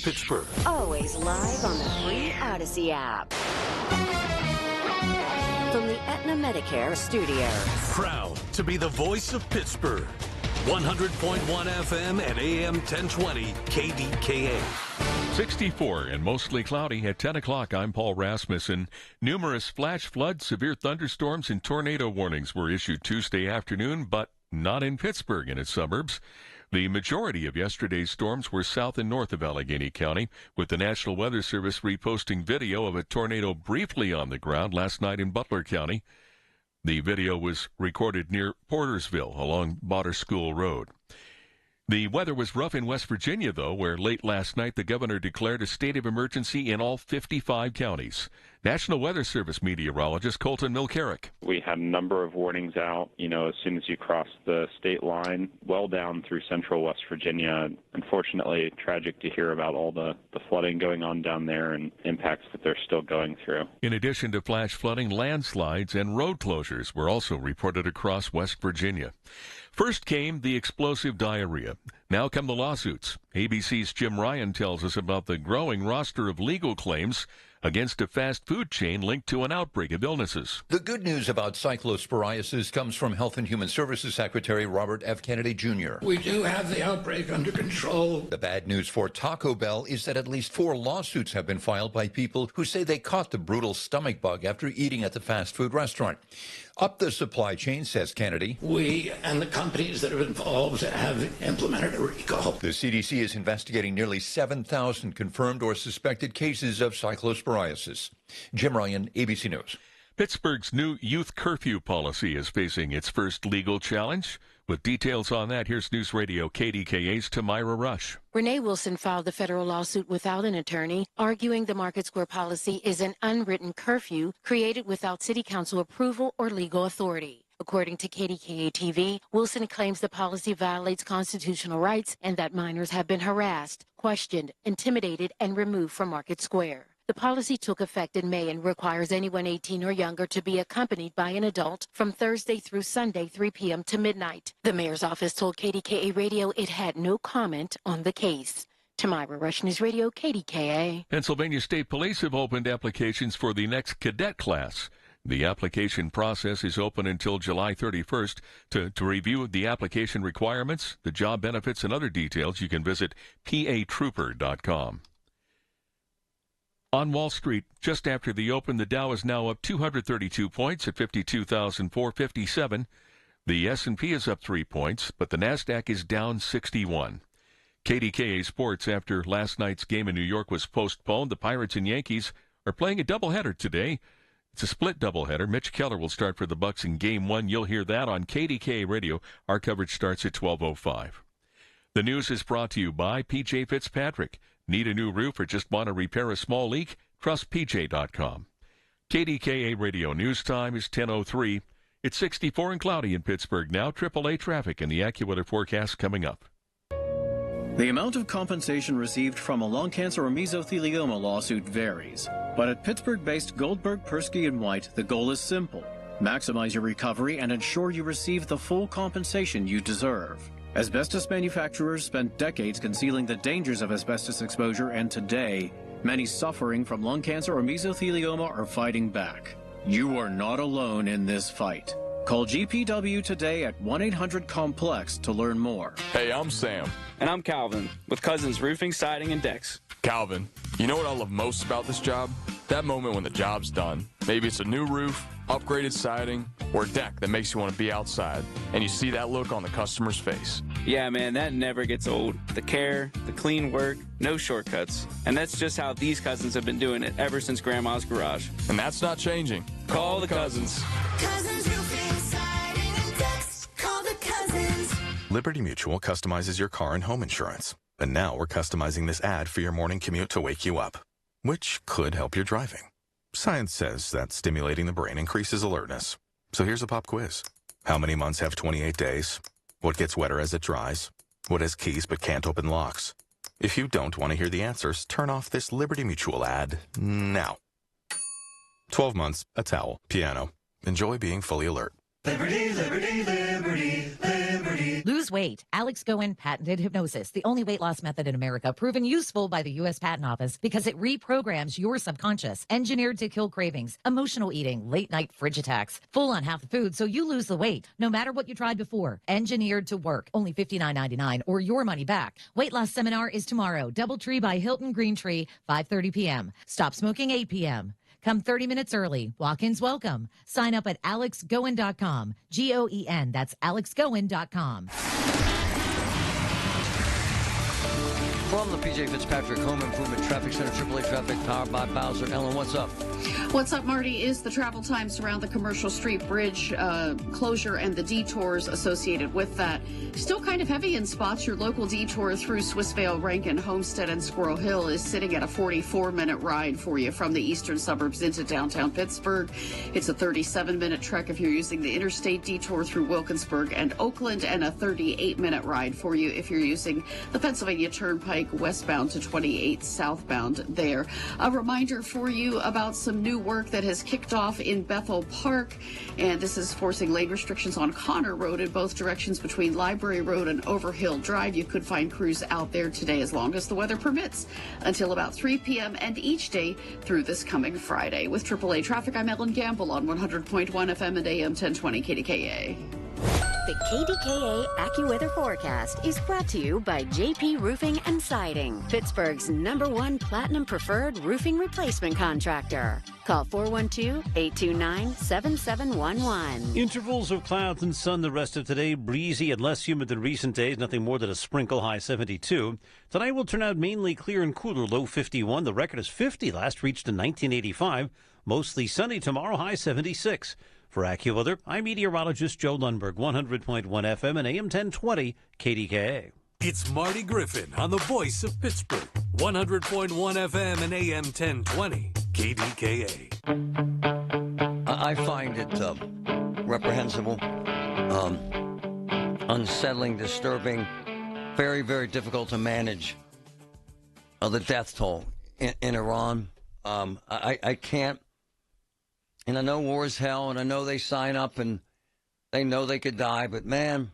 Pittsburgh. Always live on the free Odyssey app. From the Aetna Medicare studios. Proud to be the voice of Pittsburgh. 100.1 FM and AM 1020 KDKA. 64 and mostly cloudy at 10 o'clock. I'm Paul Rasmussen. Numerous flash floods, severe thunderstorms, and tornado warnings were issued Tuesday afternoon, but not in Pittsburgh and its suburbs. The majority of yesterday's storms were south and north of Allegheny County, with the National Weather Service reposting video of a tornado briefly on the ground last night in Butler County. The video was recorded near Portersville along Botter School Road. The weather was rough in West Virginia, though, where late last night the governor declared a state of emergency in all 55 counties. National Weather Service meteorologist Colton Milcarrick. We had a number of warnings out, as soon as you cross the state line, well down through central West Virginia. Unfortunately, tragic to hear about all the flooding going on down there and impacts that they're still going through. In addition to flash flooding, landslides and road closures were also reported across West Virginia. First came the explosive diarrhea. Now come the lawsuits. ABC's Jim Ryan tells us about the growing roster of legal claims against a fast food chain linked to an outbreak of illnesses. The good news about cyclosporiasis comes from Health and Human Services Secretary Robert F. Kennedy Jr. We do have the outbreak under control. The bad news for Taco Bell is that at least 4 lawsuits have been filed by people who say they caught the brutal stomach bug after eating at the fast food restaurant. Up the supply chain, says Kennedy. We and the companies that are involved have implemented a recall. The CDC is investigating nearly 7,000 confirmed or suspected cases of cyclosporiasis. Jim Ryan, ABC News. Pittsburgh's new youth curfew policy is facing its first legal challenge. With details on that, here's News Radio KDKA's Tamira Rush. Renee Wilson filed the federal lawsuit without an attorney, arguing the Market Square policy is an unwritten curfew created without city council approval or legal authority. According to KDKA TV, Wilson claims the policy violates constitutional rights and that minors have been harassed, questioned, intimidated, and removed from Market Square. The policy took effect in May and requires anyone 18 or younger to be accompanied by an adult from Thursday through Sunday, 3 p.m. to midnight. The mayor's office told KDKA Radio it had no comment on the case. Tamira Rush, News Radio, KDKA. Pennsylvania State Police have opened applications for the next cadet class. The application process is open until July 31st. To review the application requirements, the job benefits, and other details, you can visit patrooper.com. On Wall Street, just after the open, the Dow is now up 232 points at 52,457. The S&P is up 3 points, but the Nasdaq is down 61. KDKA Sports, after last night's game in New York was postponed, the Pirates and Yankees are playing a doubleheader today. It's a split doubleheader. Mitch Keller will start for the Bucks in Game 1. You'll hear that on KDKA Radio. Our coverage starts at 12:05. The news is brought to you by P.J. Fitzpatrick. Need a new roof or just want to repair a small leak? Trust PJ.com. KDKA Radio News Time is 10:03. It's 64 and cloudy in Pittsburgh now. AAA traffic and the AccuWeather forecast coming up. The amount of compensation received from a lung cancer or mesothelioma lawsuit varies. But at Pittsburgh-based Goldberg, Persky & White, the goal is simple. Maximize your recovery and ensure you receive the full compensation you deserve. Asbestos manufacturers spent decades concealing the dangers of asbestos exposure, and today, many suffering from lung cancer or mesothelioma are fighting back. You are not alone in this fight. Call GPW today at 1-800-COMPLEX to learn more. Hey, I'm Sam. And I'm Calvin, with Cousins Roofing, Siding, and Decks. Calvin, you know what I love most about this job? That moment when the job's done. Maybe it's a new roof, upgraded siding, or a deck that makes you want to be outside, and you see that look on the customer's face. Yeah, man, that never gets old. The care, the clean work, no shortcuts. And that's just how these Cousins have been doing it ever since Grandma's garage. And that's not changing. Call the Cousins. Cousins Roofing, Siding, and Decks. Call the Cousins. Liberty Mutual customizes your car and home insurance. And now we're customizing this ad for your morning commute to wake you up, which could help your driving. Science says that stimulating the brain increases alertness. So here's a pop quiz. How many months have 28 days? What gets wetter as it dries? What has keys but can't open locks? If you don't want to hear the answers, turn off this Liberty Mutual ad now. 12 months, a towel, piano. Enjoy being fully alert. Liberty, liberty, liberty, liberty. Lose lose weight. Alex Goen patented hypnosis, the only weight loss method in America proven useful by the U.S. Patent Office because it reprograms your subconscious, engineered to kill cravings, emotional eating, late night fridge attacks, full on half the food so you lose the weight, no matter what you tried before. Engineered to work. Only $59.99 or your money back. Weight loss seminar is tomorrow. Doubletree by Hilton Green Tree, 5:30 p.m. Stop smoking 8 p.m. Come 30 minutes early. Walk-ins welcome. Sign up at alexgoen.com. Goen. That's alexgoen.com. From the P.J. Fitzpatrick Home Improvement Traffic Center, AAA Traffic, powered by Bowser. Ellen, what's up? What's up, Marty, is the travel times around the Commercial Street Bridge closure and the detours associated with that. Still kind of heavy in spots. Your local detour through Swissvale, Rankin, Homestead, and Squirrel Hill is sitting at a 44-minute ride for you from the eastern suburbs into downtown Pittsburgh. It's a 37-minute trek if you're using the interstate detour through Wilkinsburg and Oakland, and a 38-minute ride for you if you're using the Pennsylvania Turnpike westbound to 28 southbound there. A reminder for you about some new work that has kicked off in Bethel Park, and this is forcing lane restrictions on Connor Road in both directions between Library Road and Overhill Drive. You could find crews out there today as long as the weather permits until about 3 p.m. and each day through this coming Friday. With AAA Traffic, I'm Ellen Gamble on 100.1 FM and AM 1020 KDKA. The KDKA AccuWeather forecast is brought to you by JP Roofing and Siding, Pittsburgh's #1 Platinum Preferred roofing replacement contractor. Call 412-829-7711. Intervals of clouds and sun the rest of today. Breezy and less humid than recent days. Nothing more than a sprinkle, high 72. Tonight will turn out mainly clear and cooler, low 51. The record is 50, last reached in 1985. Mostly sunny tomorrow, high 76. For AccuWeather, I'm meteorologist Joe Lundberg, 100.1 FM and AM 1020 KDKA. It's Marty Griffin on the voice of Pittsburgh, 100.1 FM and AM 1020 KDKA. I find it reprehensible, unsettling, disturbing, very, very difficult to manage the death toll in Iran. I can't. And I know war is hell, and I know they sign up and they know they could die, but man,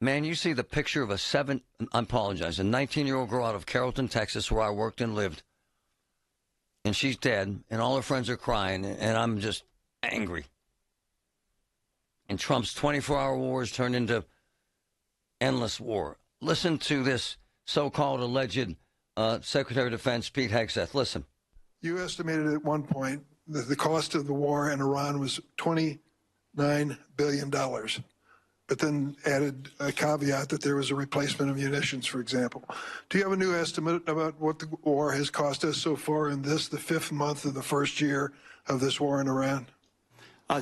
you see the picture of a 19-year-old girl out of Carrollton, Texas, where I worked and lived, and she's dead, and all her friends are crying, and I'm just angry. And Trump's 24-hour war has turned into endless war. Listen to this so-called alleged Secretary of Defense, Pete Hegseth. Listen. You estimated at one point that the cost of the war in Iran was $29 billion, but then added a caveat that there was a replacement of munitions, for example. Do you have a new estimate about what the war has cost us so far in the 5th month of the first year of this war in Iran?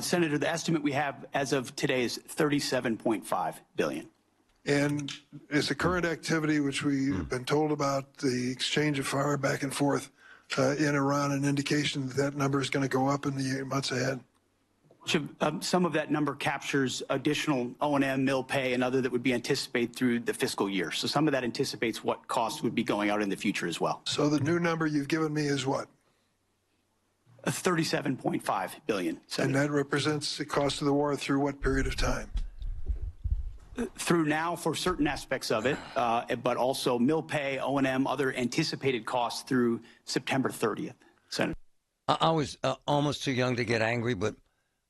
Senator, the estimate we have as of today is $37.5 billion. And is the current activity, which we've been told about, the exchange of fire back and forth, in Iran, an indication that that number is going to go up in the months ahead? Some of that number captures additional O&M, mill pay, and other that would be anticipated through the fiscal year. So some of that anticipates what costs would be going out in the future as well. So the new number you've given me is what? $37.5 billion. And that represents the cost of the war through what period of time? Through now for certain aspects of it, but also mill pay, O&M, other anticipated costs through September 30th. Senator. I was almost too young to get angry, but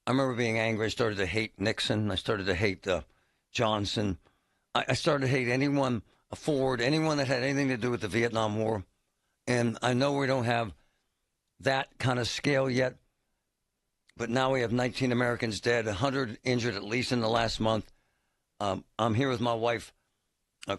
I remember being angry. I started to hate Nixon. I started to hate Johnson. I started to hate anyone, Ford, anyone that had anything to do with the Vietnam War. And I know we don't have that kind of scale yet, but now we have 19 Americans dead, 100 injured at least in the last month. I'm here with my wife,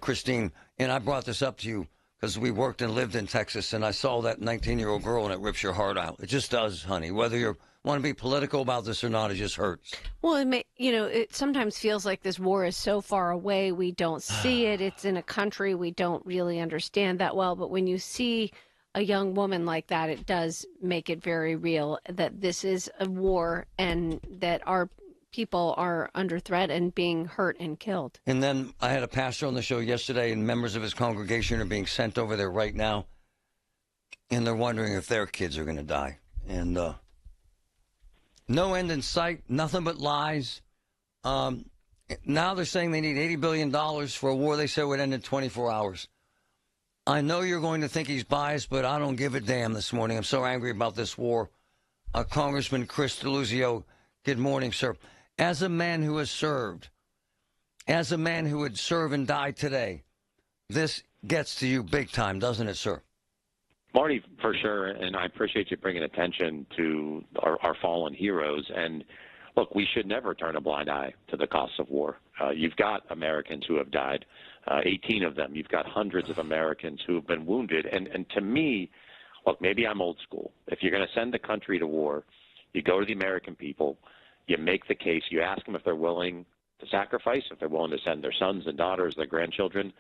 Christine, and I brought this up to you because we worked and lived in Texas, and I saw that 19-year-old girl, and it rips your heart out. It just does, honey. Whether you want to be political about this or not, it just hurts. Well, it sometimes feels like this war is so far away, we don't see it. It's in a country we don't really understand that well, but when you see a young woman like that, it does make it very real that this is a war and that our people are under threat and being hurt and killed. And then I had a pastor on the show yesterday, and members of his congregation are being sent over there right now, and they're wondering if their kids are going to die. And no end in sight, nothing but lies. Now they're saying they need $80 billion for a war they said would end in 24 hours. I know you're going to think he's biased, but I don't give a damn this morning. I'm so angry about this war. Congressman Chris DeLuzio, good morning, sir. As a man who has served, as a man who would serve and die today, this gets to you big time, doesn't it, sir? Marty, for sure, and I appreciate you bringing attention to our fallen heroes. And look, we should never turn a blind eye to the costs of war. You've got Americans who have died, 18 of them. You've got hundreds of Americans who have been wounded. And to me, look, maybe I'm old school. If you're going to send the country to war, you go to the American people, you make the case, you ask them if they're willing to sacrifice, if they're willing to send their sons and daughters, their grandchildren.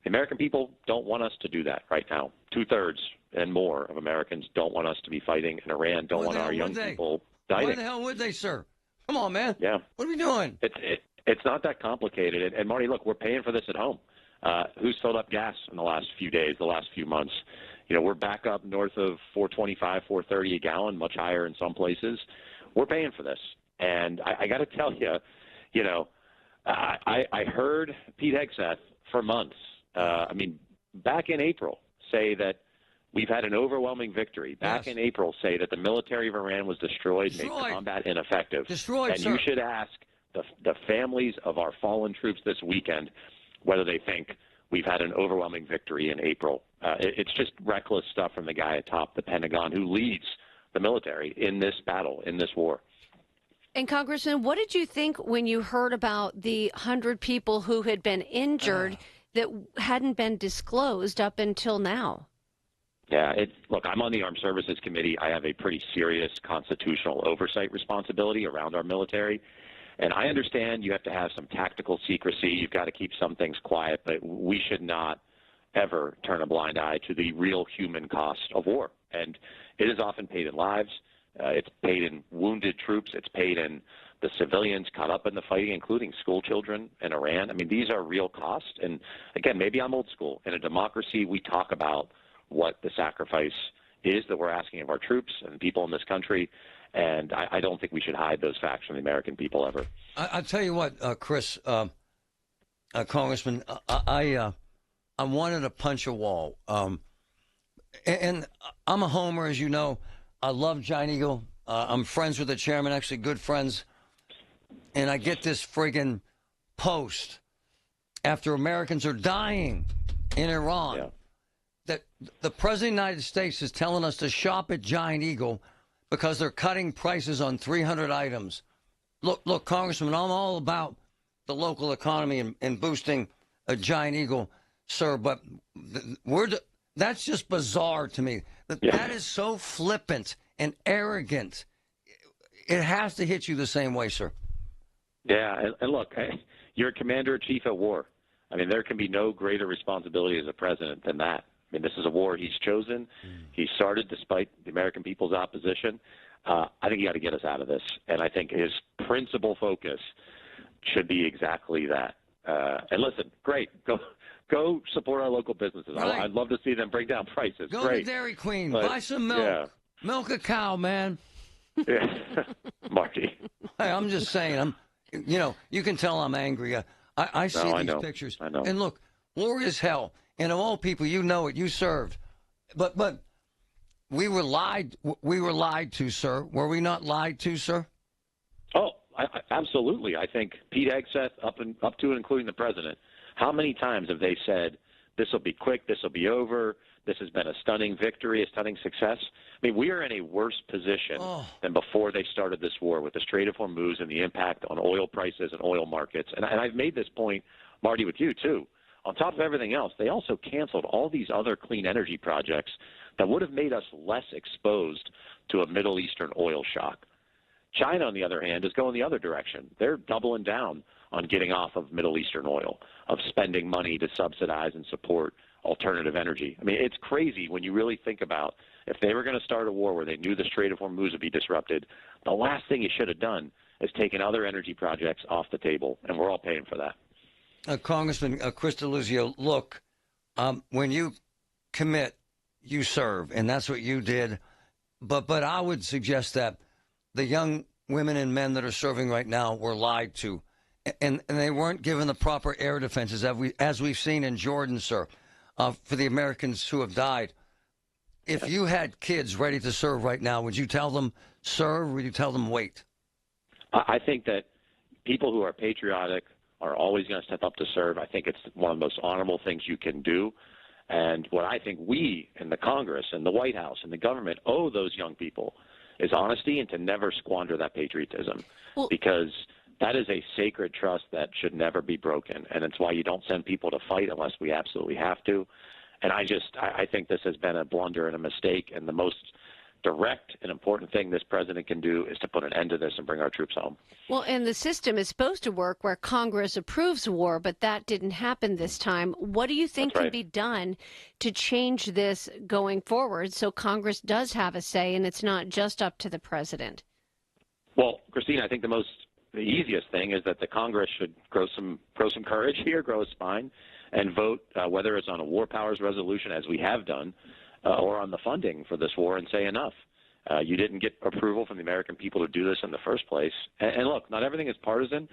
The American people don't want us to do that right now. 2/3 and more of Americans don't want us to be fighting in Iran, don't want our young people dying. Why the hell would they, sir? Come on, man. Yeah. What are we doing? It's not that complicated. And Marty, look, we're paying for this at home. Who's filled up gas in the last few days, the last few months? You know, we're back up north of $4.25, $4.30 a gallon, much higher in some places. We're paying for this. And I got to tell you, you know, I heard Pete Hegseth for months, back in April, say that we've had an overwhelming victory. Back in April, say that the military of Iran was destroyed, made combat ineffective. Destroyed, and sir. you should ask the families of our fallen troops this weekend whether they think we've had an overwhelming victory in April. It's just reckless stuff from the guy atop the Pentagon who leads the military in this battle, in this war. And Congressman, what did you think when you heard about the 100 people who had been injured that hadn't been disclosed up until now? Yeah, look, I'm on the Armed Services Committee. I have a pretty serious constitutional oversight responsibility around our military. And I understand you have to have some tactical secrecy. You've got to keep some things quiet, but we should not ever turn a blind eye to the real human cost of war. And it is often paid in lives. It's paid in wounded troops. It's paid in the civilians caught up in the fighting, including school children in Iran. I mean, these are real costs. And again, maybe I'm old school. In a democracy, we talk about what the sacrifice is that we're asking of our troops and people in this country. And I don't think we should hide those facts from the American people ever. I'll tell you what, Chris, Congressman, I wanted to punch a wall. And I'm a homer, as you know. I love Giant Eagle. I'm friends with the chairman, actually good friends. And I get this friggin' post after Americans are dying in Iran that the President of the United States is telling us to shop at Giant Eagle because they're cutting prices on 300 items. Look, Congressman, I'm all about the local economy and boosting a Giant Eagle, sir, but that's just bizarre to me. That is so flippant and arrogant. It has to hit you the same way, sir. Yeah, and look, you're a commander-in-chief at war. I mean, there can be no greater responsibility as a president than that. I mean, this is a war he's chosen. He started despite the American people's opposition. I think he got to get us out of this. And I think his principal focus should be exactly that. And listen, great. Go support our local businesses. Right. I'd love to see them bring down prices. Go great. to Dairy Queen. But, buy some milk. Yeah. Milk a cow, man. Yeah. Marty. Hey, I'm just saying. You can tell I'm angry. I see these pictures. I know. And look, war is hell. And of all people, you know it. You served. But we were lied. We were lied to, sir. Were we not lied to, sir? Oh, absolutely. I think Pete Hegseth, up to and including the president, how many times have they said, this will be quick, this will be over, this has been a stunning victory, a stunning success? I mean, we are in a worse position than before they started this war with the Strait of Hormuz and the impact on oil prices and oil markets. And I've made this point, Marty, with you, too. On top of everything else, they also canceled all these other clean energy projects that would have made us less exposed to a Middle Eastern oil shock. China, on the other hand, is going the other direction. They're doubling down on getting off of Middle Eastern oil, of spending money to subsidize and support alternative energy. I mean, it's crazy when you really think about if they were going to start a war where they knew the Strait of Hormuz would be disrupted, the last thing you should have done is taken other energy projects off the table, and we're all paying for that. Congressman Chris DeLuzio, look, when you commit, you serve, and that's what you did. But I would suggest that the young women and men that are serving right now were lied to. and they weren't given the proper air defenses as we've seen in Jordan, sir, for the Americans who have died. If you had kids ready to serve right now, would you tell them serve, or would you tell them wait? I think that people who are patriotic are always going to step up to serve. I think it's one of the most honorable things you can do. And what I think we in the Congress and the White House and the government owe those young people is honesty and to never squander that patriotism, because that is a sacred trust that should never be broken. And it's why you don't send people to fight unless we absolutely have to. And I think this has been a blunder and a mistake, and the most direct and important thing this president can do is to put an end to this and bring our troops home. Well, and the system is supposed to work where Congress approves war, but that didn't happen this time. What do you think can be done to change this going forward so Congress does have a say and it's not just up to the president? Well, Christine, I think the easiest thing is that the Congress should grow some courage here, grow a spine, and vote, whether it's on a war powers resolution, as we have done, or on the funding for this war, and say enough. You didn't get approval from the American people to do this in the first place. And look, not everything is partisan.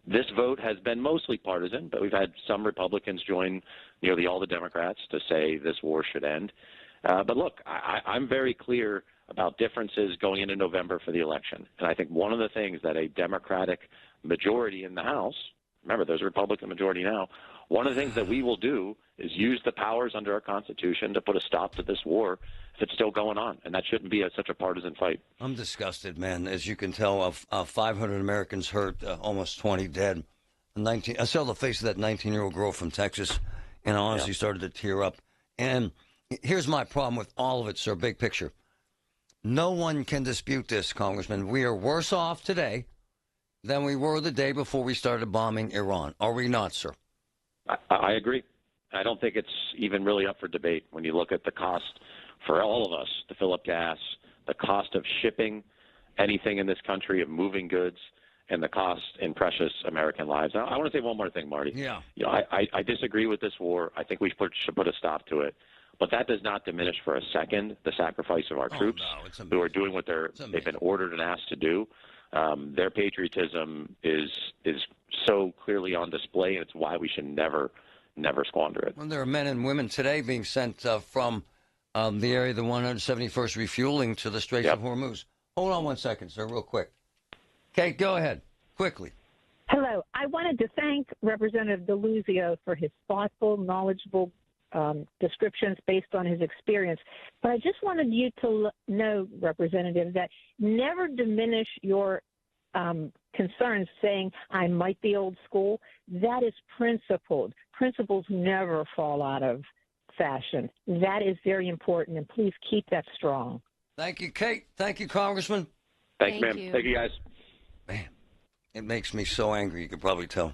This vote has been mostly partisan, but we've had some Republicans join nearly all the Democrats to say this war should end. But look, I'm very clear about differences going into November for the election. And I think one of the things that a Democratic majority in the House, remember there's a Republican majority now, one of the things that we will do is use the powers under our Constitution to put a stop to this war if it's still going on. And that shouldn't be such a partisan fight. I'm disgusted, man. As you can tell, 500 Americans hurt, almost 20 dead. I saw the face of that 19-year-old girl from Texas, and I honestly started to tear up. And here's my problem with all of it, sir, big picture. No one can dispute this, Congressman. We are worse off today than we were the day before we started bombing Iran. Are we not, sir? I agree. I don't think it's even really up for debate when you look at the cost for all of us to fill up gas, the cost of shipping anything in this country, of moving goods, and the cost in precious American lives. Now, I want to say one more thing, Marty. Yeah. I disagree with this war. I think we should put a stop to it. But that does not diminish for a second the sacrifice of our troops who are doing what they've been ordered and asked to do. Their patriotism is so clearly on display, and it's why we should never squander it. Well, there are men and women today being sent from the area of the 171st refueling to the Straits of Hormuz. Hold on one second, sir, real quick. Kate, go ahead, quickly. Hello. I wanted to thank Representative DeLuzio for his thoughtful, knowledgeable descriptions based on his experience. But I just wanted you to know, Representative, that never diminish your concerns saying, I might be old school. That is principled. Principles never fall out of fashion. That is very important, and please keep that strong. Thank you, Kate. Thank you, Congressman. Thanks, ma'am. Thank you, guys. Man, it makes me so angry, you could probably tell.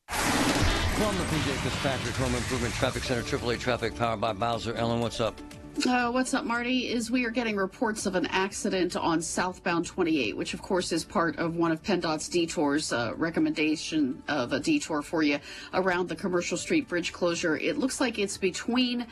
From the PJ Fitzpatrick Home Improvement Traffic Center, AAA Traffic, powered by Bowser. Ellen, what's up? What's up, Marty? We are getting reports of an accident on southbound 28, which, of course, is part of one of PennDOT's detours, recommendation of a detour for you around the Commercial Street Bridge closure. It looks like it's between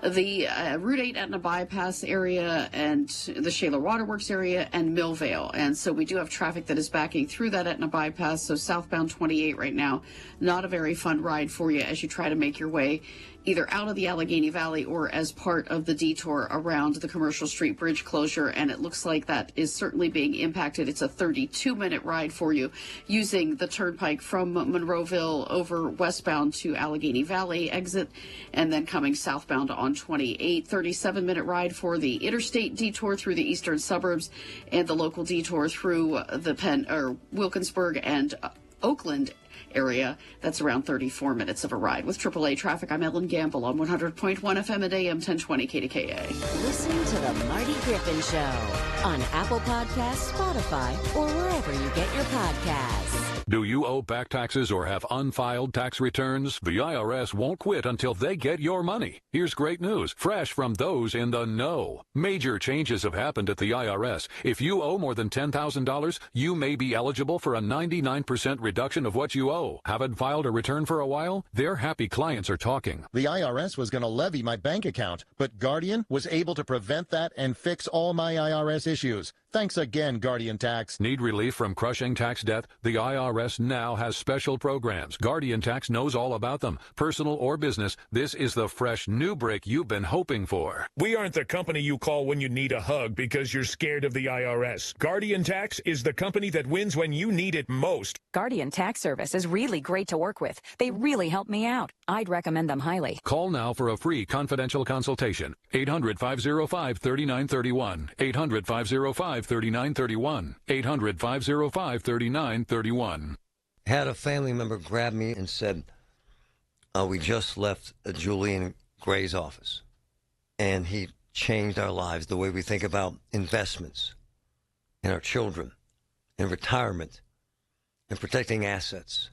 the Route 8 Etna Bypass area and the Shaler Waterworks area and Millvale. And so we do have traffic that is backing through that Etna Bypass. So southbound 28 right now, not a very fun ride for you as you try to make your way either out of the Allegheny Valley or as part of the detour around the Commercial Street Bridge closure. And it looks like that is certainly being impacted. It's a 32-minute ride for you using the turnpike from Monroeville over westbound to Allegheny Valley exit and then coming southbound on 28. 37-minute ride for the interstate detour through the eastern suburbs and the local detour through the Wilkinsburg and Oakland area. That's around 34 minutes of a ride. With AAA Traffic, I'm Ellen Gamble on 100.1 FM at AM 1020 KDKA. Listen to the Marty Griffin Show on Apple Podcasts, Spotify, or wherever you get your podcasts. Do you owe back taxes or have unfiled tax returns? The IRS won't quit until they get your money. Here's great news, fresh from those in the know. Major changes have happened at the IRS. If you owe more than $10,000, you may be eligible for a 99% reduction of what you owe. Haven't filed a return for a while? Their happy clients are talking. The IRS was going to levy my bank account, but Guardian was able to prevent that and fix all my IRS issues. Thanks again, Guardian Tax. Need relief from crushing tax debt? The IRS now has special programs. Guardian Tax knows all about them. Personal or business, this is the fresh new break you've been hoping for. We aren't the company you call when you need a hug because you're scared of the IRS. Guardian Tax is the company that wins when you need it most. Guardian Tax Service is really great to work with. They really help me out. I'd recommend them highly. Call now for a free confidential consultation. 800-505-3931. 800-505-3931. 800-505-3931. Had a family member grab me and said, we just left Julian Gray's office, and he changed our lives, the way we think about investments and our children and retirement and protecting assets.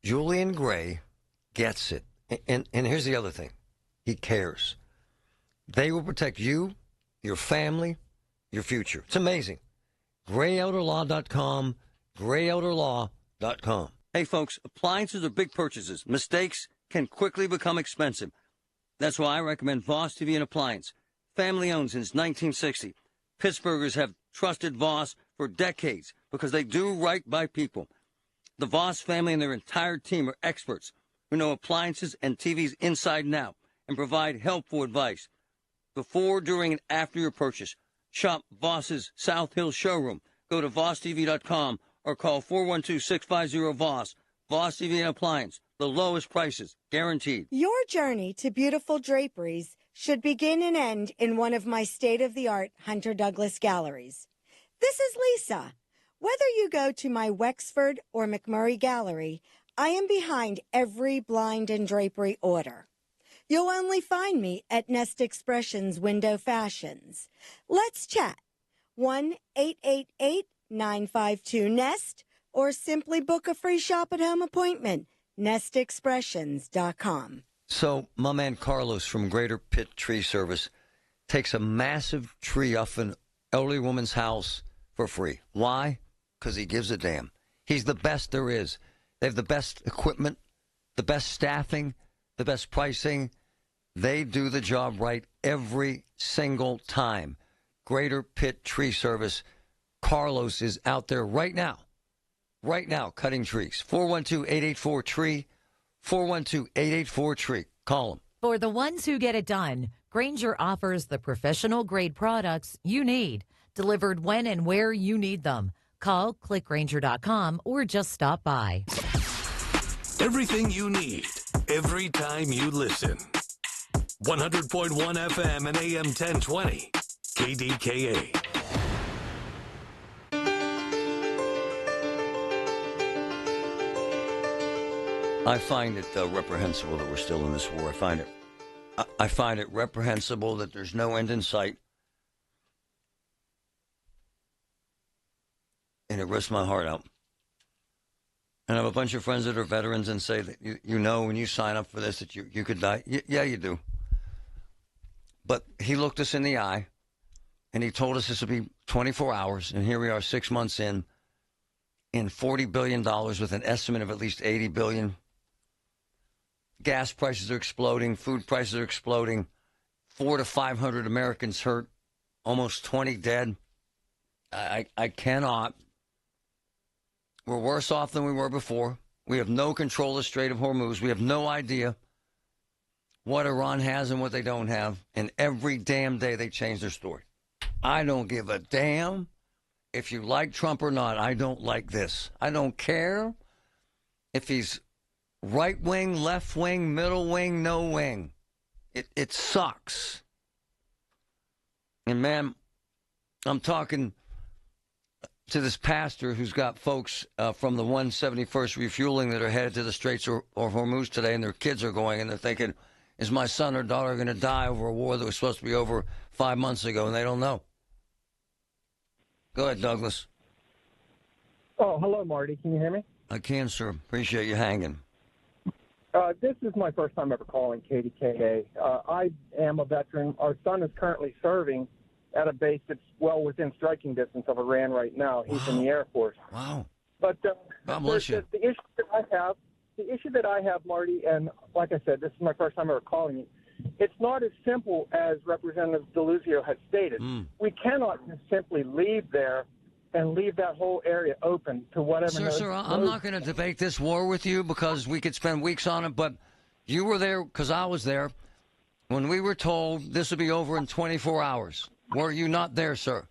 Julian Gray gets it. And here's the other thing. He cares. They will protect you, your family, your future. It's amazing. GrayElderLaw.com, GrayElderLaw.com. Hey, folks, appliances are big purchases. Mistakes can quickly become expensive. That's why I recommend Voss TV and Appliance. Family owned since 1960. Pittsburghers have trusted Voss for decades because they do right by people. The Voss family and their entire team are experts who know appliances and TVs inside and out and provide helpful advice before, during, and after your purchase. Shop Voss's South Hill showroom. Go to VossTV.com or call 412-650-VOSS. Voss TV and Appliance. The lowest prices, guaranteed. Your journey to beautiful draperies should begin and end in one of my state-of-the-art Hunter Douglas galleries. This is Lisa. Whether you go to my Wexford or McMurray gallery, I am behind every blind and drapery order. You'll only find me at Nest Expressions Window Fashions. Let's chat. 1-888-952-NEST or simply book a free shop-at-home appointment. NestExpressions.com. So my man Carlos from Greater Pitt Tree Service takes a massive tree off an elderly woman's house for free. Why? Because he gives a damn. He's the best there is. They have the best equipment, the best staffing, the best pricing. They do the job right every single time. Greater Pitt Tree Service. Carlos is out there right now, cutting trees. 412-884-TREE, 412-884-TREE. Call him. For the ones who get it done, Grainger offers the professional-grade products you need, delivered when and where you need them. Call, click Grainger.com, or just stop by. Everything you need, every time you listen. 100.1 FM and AM 1020, KDKA. I find it reprehensible that we're still in this war. I find it reprehensible that there's no end in sight. And it rips my heart out. And I have a bunch of friends that are veterans and say that you know when you sign up for this that you could die. Yeah, you do. But he looked us in the eye, and he told us this would be 24 hours, and here we are 6 months in $40 billion with an estimate of at least $80 billion. Gas prices are exploding. Food prices are exploding. 400 to 500 Americans hurt. Almost 20 dead. I cannot. We're worse off than we were before. We have no control of the Strait of Hormuz. We have no idea what Iran has and what they don't have. And every damn day they change their story. I don't give a damn if you like Trump or not. I don't like this. I don't care if he's right wing, left wing, middle wing, no wing. It sucks. And, man, I'm talking to this pastor who's got folks from the 171st refueling that are headed to the Straits or Hormuz today, and their kids are going, and they're thinking, is my son or daughter going to die over a war that was supposed to be over 5 months ago, and they don't know. Go ahead, Douglas. Oh, hello, Marty. Can you hear me? I can, sir. Appreciate you hanging. This is my first time ever calling KDKA. I am a veteran. Our son is currently serving at a base that's well within striking distance of Iran right now. He's in the Air Force. Wow. But God bless you. The issue that I have, Marty, and like I said, this is my first time ever calling you, it's not as simple as Representative DeLuzio had stated. We cannot just simply leave there and leave that whole area open to whatever. Sir, I'm not going to debate this war with you because we could spend weeks on it, but you were there because I was there when we were told this would be over in 24 hours. Were you not there, sir?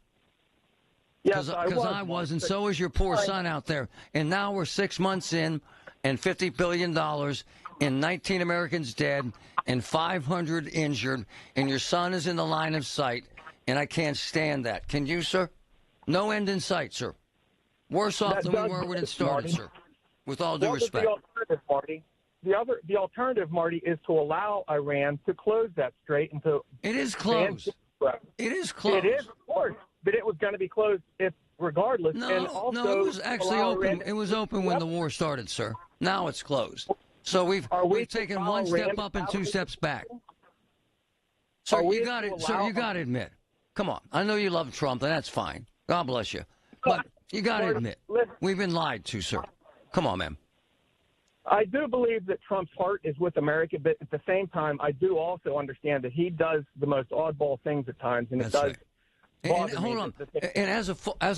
Yes, Because I was, and so is your poor son out there. And now we're 6 months in, and $50 billion, and 19 Americans dead, and 500 injured, and your son is in the line of sight, and I can't stand that. Can you, sir? No end in sight, sir. Worse off than we were when it started, sir. With all due respect. The alternative, Marty? The alternative, Marty, is to allow Iran to close that strait and to. It is closed. It is closed. It is, of course, but it was going to be closed regardless. No, and also no, it was actually open. Iran. It was open when the war started, sir. Now it's closed. So we've taken one step up and 2 steps back. Sir, you got it. Sir, you got to admit. Come on. I know you love Trump, and that's fine. God bless you. But you got to admit, we've been lied to, sir. Come on, man. I do believe that Trump's heart is with America, but at the same time, I do also understand that he does the most oddball things at times, and That's it does. right. And hold on. And as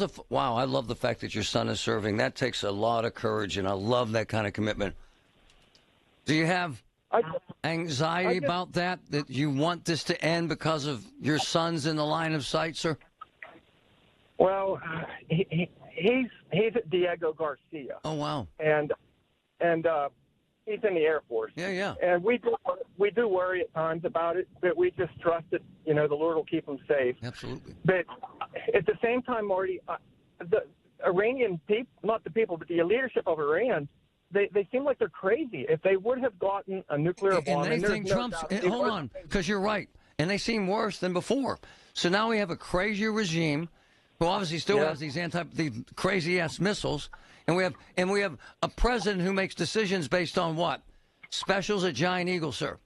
a wow, I love the fact that your son is serving. That takes a lot of courage, and I love that kind of commitment. Do you have anxiety about that you want this to end because of your son's in the line of sight, sir? Well, he's at Diego Garcia. Oh wow. And he's in the Air Force. Yeah. And we do worry at times about it, but we just trust that the Lord will keep him safe. Absolutely. But at the same time, Marty, the Iranian people, not the people, but the leadership of Iran, they seem like they're crazy. If they would have gotten a nuclear bomb, and they think Trump's. Hold on, because you're right, and they seem worse than before. So now we have a crazier regime, who obviously still has these crazy ass missiles, and we have a president who makes decisions based on what? Specials at Giant Eagle, sir.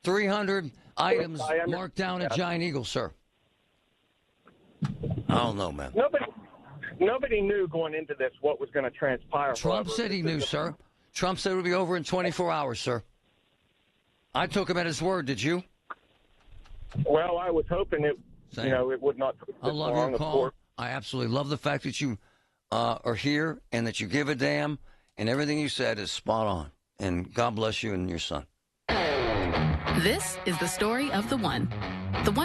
300 items marked down at Giant Eagle, sir. I don't know, man. Nobody knew going into this what was going to transpire. Trump said he knew, sir. Trump said it would be over in 24 hours, sir. I took him at his word. Did you? Well, I was hoping it would not take I this love long, your of call. course. I absolutely love the fact that you are here and that you give a damn, and everything you said is spot on. And God bless you and your son. This is the story of the one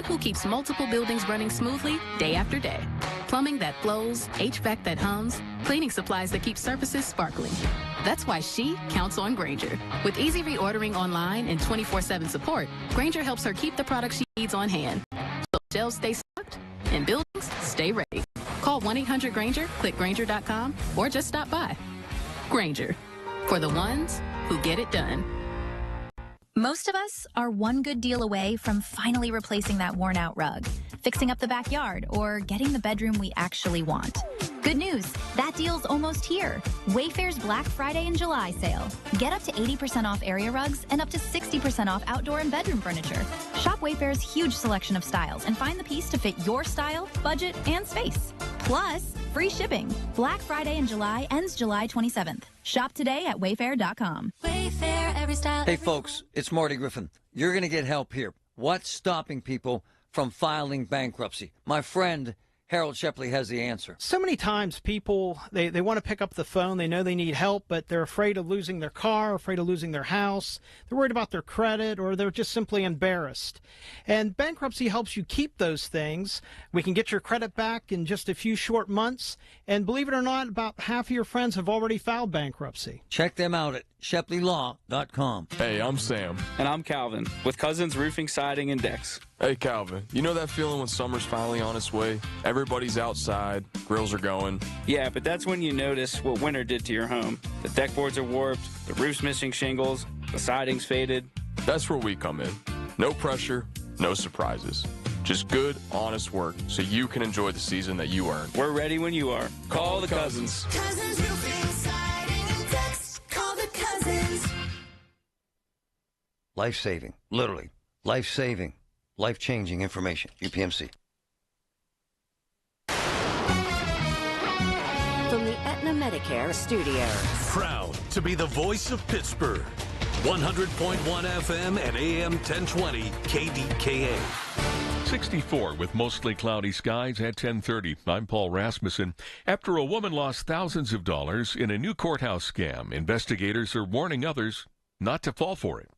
who keeps multiple buildings running smoothly day after day. Plumbing that flows, HVAC that hums, cleaning supplies that keep surfaces sparkling. That's why she counts on Grainger. With easy reordering online and 24/7 support, Grainger helps her keep the products she needs on hand. So shelves stay stocked and buildings stay ready. Call 1-800-GRAINGER, click Grainger.com, or just stop by. Grainger, for the ones who get it done. Most of us are one good deal away from finally replacing that worn-out rug, fixing up the backyard, or getting the bedroom we actually want. Good news, that deal's almost here. Wayfair's Black Friday and July sale. Get up to 80% off area rugs and up to 60% off outdoor and bedroom furniture. Shop Wayfair's huge selection of styles and find the piece to fit your style, budget, and space. Plus, free shipping. Black Friday in July ends July 27th. Shop today at wayfair.com. Wayfair, every style. Hey, folks, it's Marty Griffin. You're going to get help here. What's stopping people from filing bankruptcy? My friend Harold Shepley has the answer. So many times people, they want to pick up the phone. They know they need help, but they're afraid of losing their car, afraid of losing their house. They're worried about their credit, or they're just simply embarrassed. And bankruptcy helps you keep those things. We can get your credit back in just a few short months. And believe it or not, about half of your friends have already filed bankruptcy. Check them out at ShepleyLaw.com. Hey, I'm Sam. And I'm Calvin, with Cousins Roofing, Siding, and Decks. Hey, Calvin, you know that feeling when summer's finally on its way? Everybody's outside, grills are going. Yeah, but that's when you notice what winter did to your home. The deck boards are warped, the roof's missing shingles, the siding's faded. That's where we come in. No pressure, no surprises. Just good, honest work so you can enjoy the season that you earned. We're ready when you are. Call the Cousins. Cousins Roofing, Siding, and Decks. Call the Cousins. Life-saving, literally, life-saving, life-changing information. UPMC. From the Aetna Medicare studios. Proud to be the voice of Pittsburgh. 100.1 FM and AM 1020 KDKA. 64 with mostly cloudy skies at 10:30. I'm Paul Rasmussen. After a woman lost thousands of dollars in a new courthouse scam, investigators are warning others not to fall for it.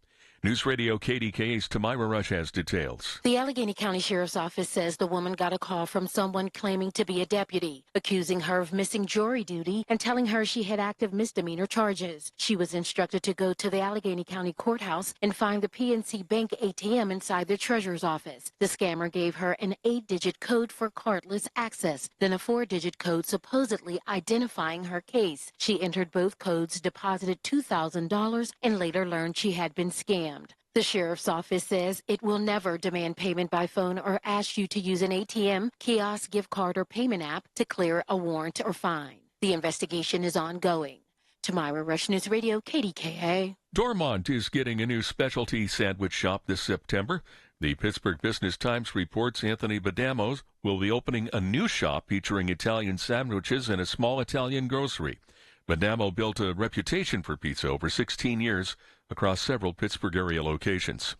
News Radio KDKA's Tamira Rush has details. The Allegheny County Sheriff's Office says the woman got a call from someone claiming to be a deputy, accusing her of missing jury duty and telling her she had active misdemeanor charges. She was instructed to go to the Allegheny County Courthouse and find the PNC Bank ATM inside the treasurer's office. The scammer gave her an 8-digit code for cardless access, then a 4-digit code supposedly identifying her case. She entered both codes, deposited $2,000, and later learned she had been scammed. The sheriff's office says it will never demand payment by phone or ask you to use an ATM, kiosk, gift card, or payment app to clear a warrant or fine. The investigation is ongoing. Tamira Rush, News Radio, KDKA. Dormont is getting a new specialty sandwich shop this September. The Pittsburgh Business Times reports Anthony Badamos will be opening a new shop featuring Italian sandwiches and a small Italian grocery. Badamo built a reputation for pizza over 16 years across several Pittsburgh area locations.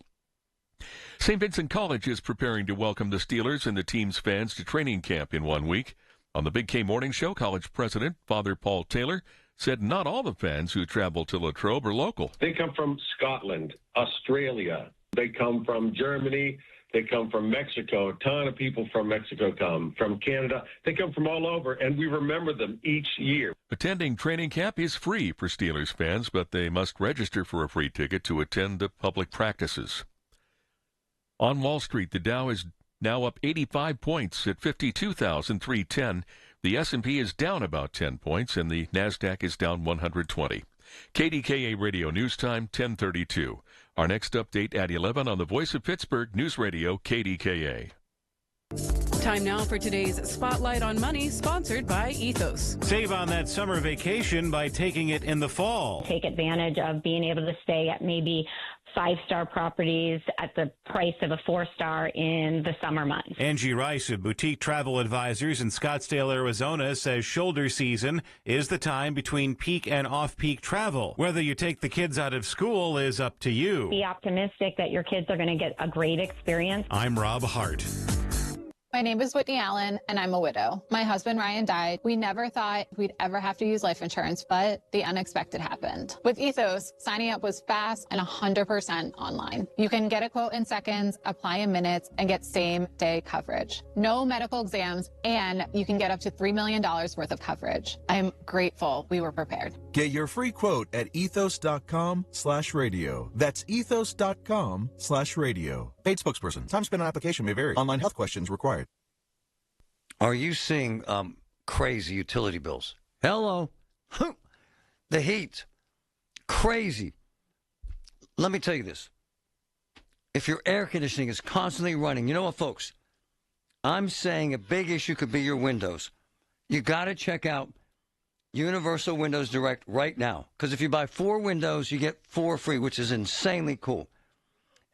St. Vincent College is preparing to welcome the Steelers and the team's fans to training camp in 1 week. On the Big K Morning Show, college president Father Paul Taylor said not all the fans who travel to Latrobe are local. They come from Scotland, Australia. They come from Germany. They come from Mexico. A ton of people from Mexico come. From Canada. They come from all over, and we remember them each year. Attending training camp is free for Steelers fans, but they must register for a free ticket to attend the public practices. On Wall Street, the Dow is now up 85 points at 52,310. The S&P is down about 10 points, and the NASDAQ is down 120. KDKA Radio News Time, 10:32. Our next update at 11 on the Voice of Pittsburgh News Radio, KDKA. Time now for today's Spotlight on Money, sponsored by Ethos. Save on that summer vacation by taking it in the fall. Take advantage of being able to stay at maybe 5-star properties at the price of a 4-star in the summer months. Angie Rice of Boutique Travel Advisors in Scottsdale, Arizona, says shoulder season is the time between peak and off-peak travel. Whether you take the kids out of school is up to you. Be optimistic that your kids are going to get a great experience. I'm Rob Hart. My name is Whitney Allen, and I'm a widow. My husband, Ryan, died. We never thought we'd ever have to use life insurance, but the unexpected happened. With Ethos, signing up was fast and 100% online. You can get a quote in seconds, apply in minutes, and get same-day coverage. No medical exams, and you can get up to $3 million worth of coverage. I'm grateful we were prepared. Get your free quote at ethos.com/radio. That's ethos.com/radio. Paid spokesperson. Time spent on application may vary. Online health questions required. Are you seeing crazy utility bills? Hello. The heat. Crazy. Let me tell you this. If your air conditioning is constantly running, you know what, folks? I'm saying a big issue could be your windows. You got to check out Universal Windows Direct right now. Because if you buy 4 windows, you get 4 free, which is insanely cool.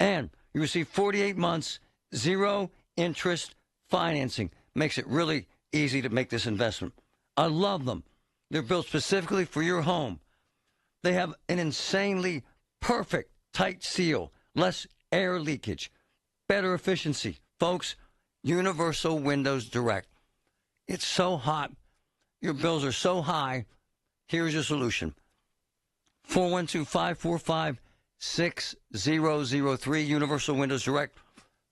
And you receive 48 months, 0 interest financing. Makes it really easy to make this investment. I love them. They're built specifically for your home. They have an insanely perfect tight seal, less air leakage, better efficiency. Folks, Universal Windows Direct. It's so hot. Your bills are so high. Here's your solution. 412-545-6003, Universal Windows Direct.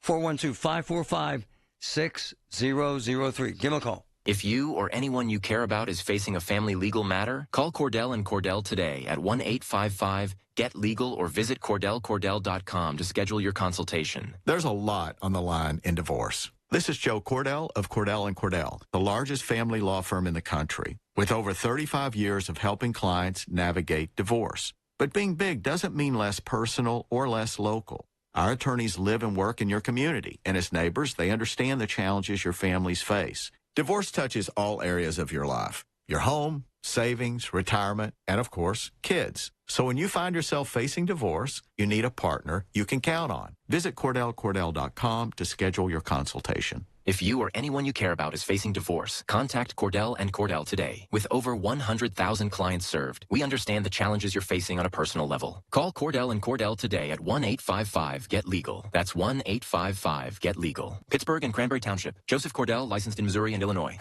412-545-6003. Give them a call. If you or anyone you care about is facing a family legal matter, call Cordell & Cordell today at 1-855-GET-LEGAL or visit CordellCordell.com to schedule your consultation. There's a lot on the line in divorce. This is Joe Cordell of Cordell & Cordell, the largest family law firm in the country, with over 35 years of helping clients navigate divorce. But being big doesn't mean less personal or less local. Our attorneys live and work in your community, and as neighbors, they understand the challenges your families face. Divorce touches all areas of your life: your home, savings, retirement, and of course, kids. So when you find yourself facing divorce, you need a partner you can count on. Visit CordellCordell.com to schedule your consultation. If you or anyone you care about is facing divorce, contact Cordell and Cordell today. With over 100,000 clients served, we understand the challenges you're facing on a personal level. Call Cordell and Cordell today at 1-855-GET-LEGAL. That's 1-855-GET-LEGAL. Pittsburgh and Cranberry Township. Joseph Cordell, licensed in Missouri and Illinois.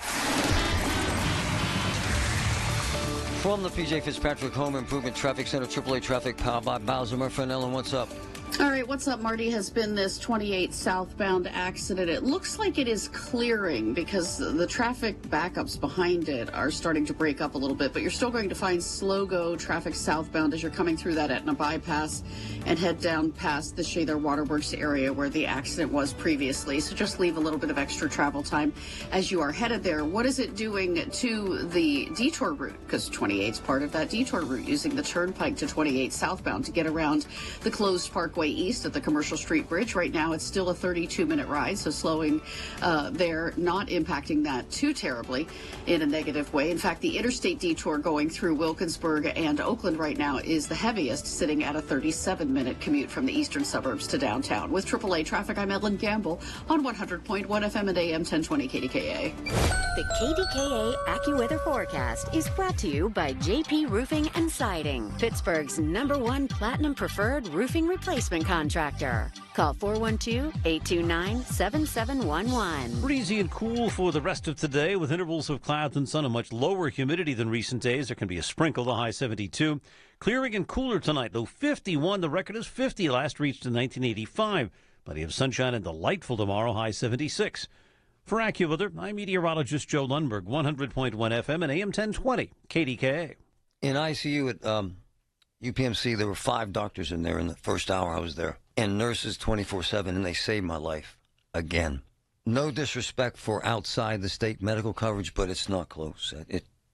From the PJ Fitzpatrick Home Improvement Traffic Center, AAA Traffic, powered by Bowser. My friend Ellen, what's up? All right, what's up, Marty? Has been this 28 southbound accident. It looks like it is clearing because the traffic backups behind it are starting to break up a little bit, but you're still going to find slow go traffic southbound as you're coming through that Etna bypass and head down past the Shather Waterworks area where the accident was previously. So just leave a little bit of extra travel time as you are headed there. What is it doing to the detour route? Because 28 is part of that detour route, using the turnpike to 28 southbound to get around the closed Parkway East at the Commercial Street Bridge. Right now, it's still a 32-minute ride, so slowing there, not impacting that too terribly in a negative way. In fact, the interstate detour going through Wilkinsburg and Oakland right now is the heaviest, sitting at a 37-minute commute from the eastern suburbs to downtown. With AAA Traffic, I'm Ellen Gamble on 100.1 FM and AM 1020 KDKA. The KDKA AccuWeather forecast is brought to you by JP Roofing and Siding, Pittsburgh's #1 Platinum Preferred Roofing Replacement contractor. Call 412-829-7711. Breezy and cool for the rest of today with intervals of clouds and sun and much lower humidity than recent days. There can be a sprinkle, the high 72. Clearing and cooler tonight, low 51. The record is 50, last reached in 1985. Plenty of sunshine and delightful tomorrow, high 76. For AccuWeather, I'm meteorologist Joe Lundberg, 100.1 FM and AM 1020, KDKA. In ICU at UPMC, there were 5 doctors in there in the first hour I was there, and nurses 24/7, and they saved my life again. No disrespect for outside the state medical coverage, but it's not close.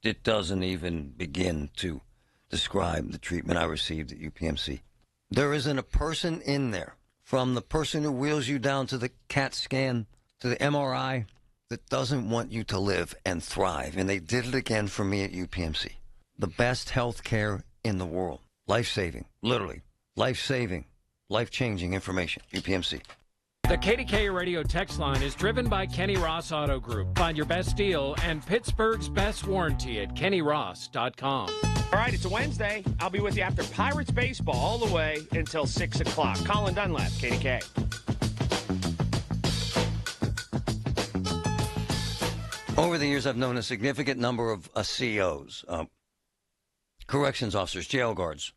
It doesn't even begin to describe the treatment I received at UPMC. There isn't a person in there, from the person who wheels you down to the CAT scan to the MRI, that doesn't want you to live and thrive. And they did it again for me at UPMC. The best health care in the world. Life-saving, literally. Life-saving, life-changing information. UPMC. The KDKA radio text line is driven by Kenny Ross Auto Group. Find your best deal and Pittsburgh's best warranty at kennyross.com. All right, it's a Wednesday. I'll be with you after Pirates baseball all the way until 6 o'clock. Colin Dunlap, KDKA. Over the years, I've known a significant number of COs, corrections officers, jail guards.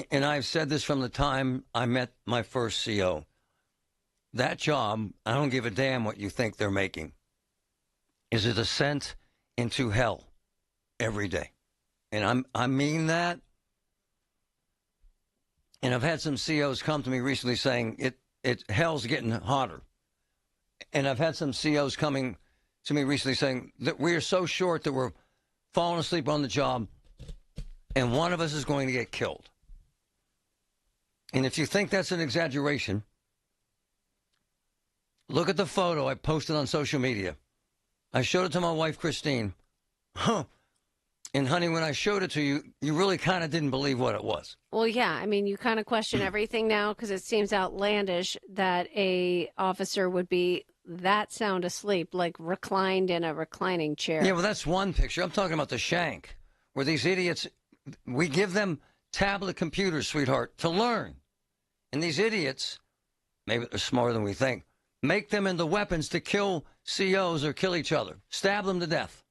And I've said this from the time I met my first CO. That job, I don't give a damn what you think they're making, is a descent into hell every day. And I mean that. And I've had some COs come to me recently saying hell's getting hotter. And I've had some COs coming to me recently saying that we are so short that we're falling asleep on the job and one of us is going to get killed. And if you think that's an exaggeration, look at the photo I posted on social media. I showed it to my wife, Christine. And, honey, when I showed it to you, you really kind of didn't believe what it was. Well, yeah. I mean, you kind of question everything now because it seems outlandish that a officer would be that sound asleep, like reclined in a reclining chair. Yeah, well, that's one picture. I'm talking about the shank, where these idiots, we give them tablet computers, sweetheart, to learn. And these idiots, maybe they're smarter than we think, make them into weapons to kill COs or kill each other, stab them to death.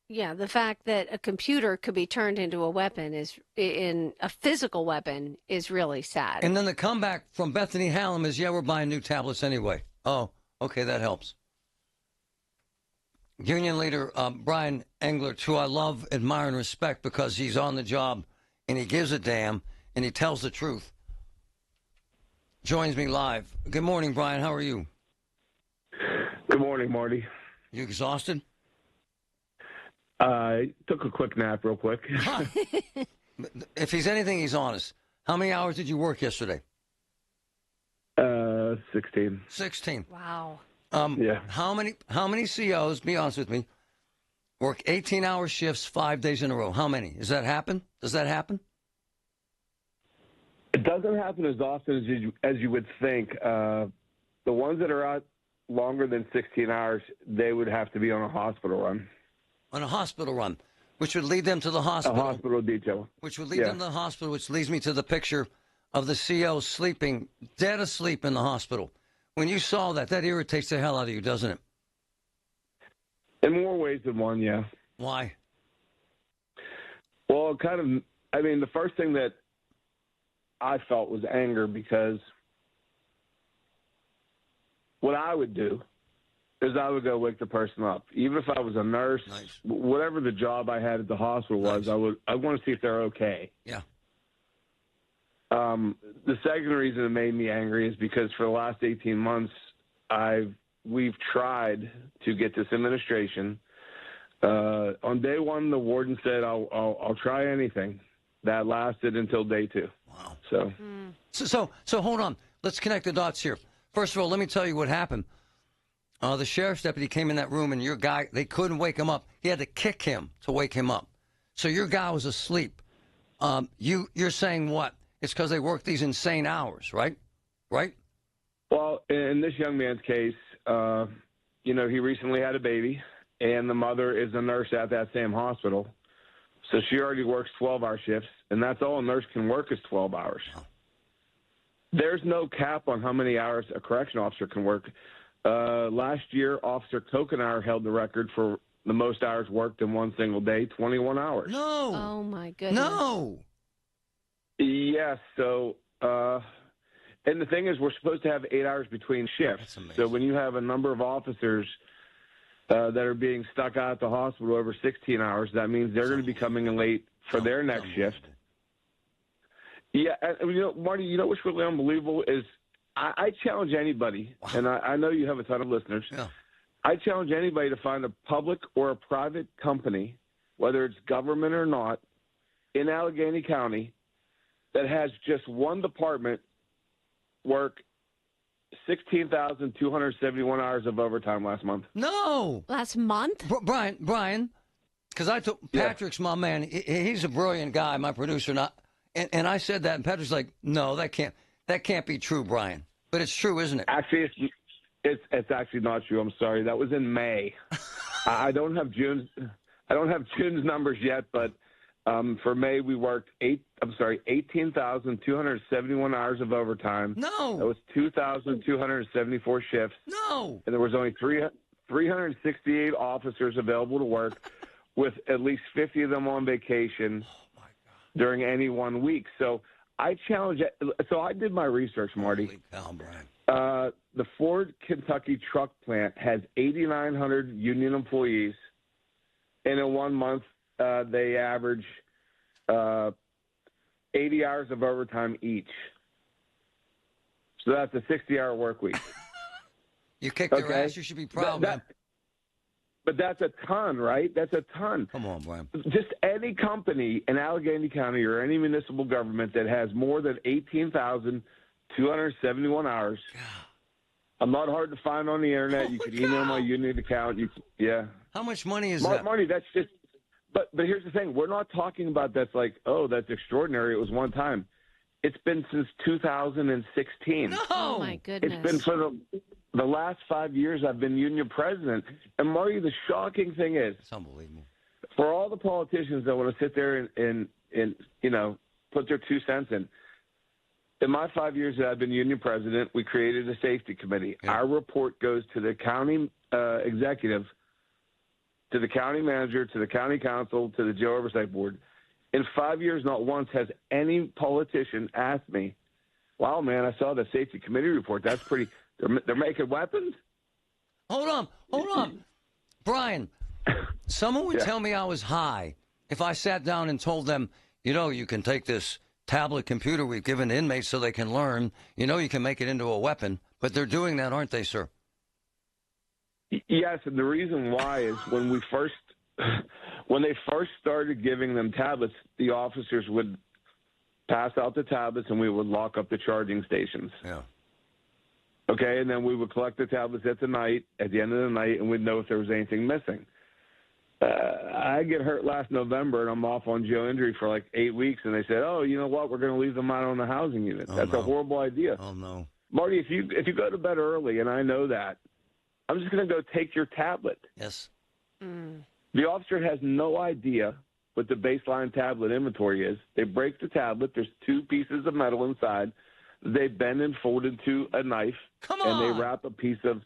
Yeah, the fact that a computer could be turned into a weapon in a physical weapon is really sad. And then the comeback from Bethany Hallam is, yeah, we're buying new tablets anyway. Oh, okay, that helps. Union leader Brian Englert, who I love, admire, and respect because he's on the job and he gives a damn and he tells the truth, joins me live. Good morning, Brian. How are you? Good morning, Marty. You exhausted? Took a quick nap real quick. If he's anything, he's honest. How many hours did you work yesterday? 16. 16. Wow. Yeah. How many COs, be honest with me, work 18-hour shifts 5 days in a row? How many? Does that happen? It doesn't happen as often as you would think. The ones that are out longer than 16 hours, they would have to be on a hospital run. On a hospital run, which would lead them to the hospital. A hospital detail. Which would lead them to the hospital, which leads me to the picture of the CO sleeping, dead asleep in the hospital. When you saw that, that irritates the hell out of you, doesn't it? In more ways than one, yeah. Why? Well, the first thing that I felt was anger, because what I would do is I would go wake the person up. Even if I was a nurse, whatever the job I had at the hospital was, I want to see if they're okay. Yeah. The second reason it made me angry is because for the last 18 months, we've tried to get this administration. On day one, the warden said, I'll try anything. That lasted until day 2. Wow. So hold on. Let's connect the dots here. First of all, let me tell you what happened. The sheriff's deputy came in that room, and your guy, they couldn't wake him up. He had to kick him to wake him up. So your guy was asleep. You're saying what? It's because they work these insane hours, right? Right? Well, in this young man's case, he recently had a baby, and the mother is a nurse at that same hospital. So she already works 12-hour shifts, and that's all a nurse can work is 12 hours. There's no cap on how many hours a correction officer can work. Last year, Officer Kokenauer held the record for the most hours worked in one single day, 21 hours. No. Oh, my goodness. No. Yes. So, and the thing is, we're supposed to have 8 hours between shifts. So when you have a number of officers that are being stuck out at the hospital over 16 hours, that means they're going to be coming in late for their next shift. Yeah, Marty, what's really unbelievable is I challenge anybody, and I know you have a ton of listeners. Yeah. I challenge anybody to find a public or a private company, whether it's government or not, in Allegheny County that has just one department work 16,271 hours of overtime last month. No. Last month? Brian, because I took Patrick's my man. He's a brilliant guy, my producer. And I said that, and Patrick's like, no, that can't be true, Brian. But it's true, isn't it? Actually, it's actually not true. I'm sorry. That was in May. I don't have June's numbers yet, but for May we worked 18,271 hours of overtime. No. That was 2,274 shifts. No. And there was only 368 officers available to work, with at least 50 of them on vacation during any 1 week. So I challenge it. So I did my research, Marty. Holy cow, Brian. The Ford, Kentucky truck plant has 8,900 union employees, and in 1 month they average 80 hours of overtime each. So that's a 60-hour work week. You kicked their ass. You should be proud, man. But that's a ton, right? That's a ton. Come on, Brian. Just any company in Allegheny County or any municipal government that has more than 18,271 hours. I'm not hard to find on the internet. You can email my union account. How much money is that? Marty, that's just. But here's the thing. We're not talking about that's like, oh, that's extraordinary. It was one time. It's been since 2016. No. Oh, my goodness. It's been for the last 5 years I've been union president. And, Marty, the shocking thing is, it's unbelievable. For all the politicians that want to sit there and put their 2 cents in my 5 years that I've been union president, we created a safety committee. Yeah. Our report goes to the county executive, to the county manager, to the county council, to the jail oversight board. In 5 years, not once has any politician asked me, wow, man, I saw the safety committee report. That's pretty – they're making weapons? Hold on. Brian, someone would tell me I was high if I sat down and told them, you can take this tablet computer we've given to inmates so they can learn. You can make it into a weapon. But they're doing that, aren't they, sir? Yes, and the reason why is when they first started giving them tablets, the officers would pass out the tablets and we would lock up the charging stations. Yeah. Okay, and then we would collect the tablets at the end of the night, and we'd know if there was anything missing. I get hurt last November, and I'm off on jail injury for like 8 weeks, and they said, oh, you know what, we're going to leave them out on the housing unit. That's a horrible idea. Oh, no. Marty, if you go to bed early, and I know that, I'm just going to go take your tablet. Yes. The officer has no idea what the baseline tablet inventory is. They break the tablet. There's 2 pieces of metal inside. They bend and fold into a knife. Come And on. they wrap a piece of,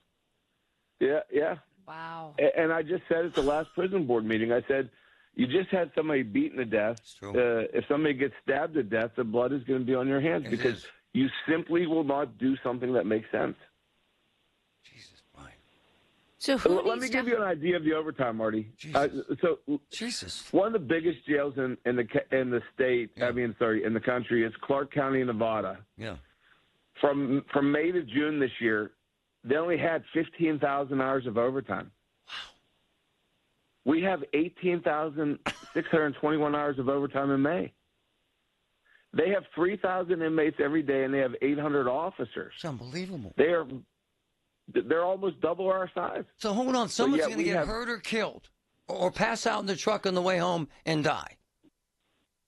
yeah. Wow. And I just said at the last prison board meeting, I said, you just had somebody beaten to death. If somebody gets stabbed to death, the blood is going to be on your hands because you simply will not do something that makes sense. So let me give you an idea of the overtime, Marty. One of the biggest jails in the state, in the country, is Clark County, Nevada. Yeah. From May to June this year, they only had 15,000 hours of overtime. Wow. We have 18,621 hours of overtime in May. They have 3,000 inmates every day, and they have 800 officers. It's unbelievable. They're almost double our size. So hold on. Someone's going to get hurt or killed or pass out in the truck on the way home and die.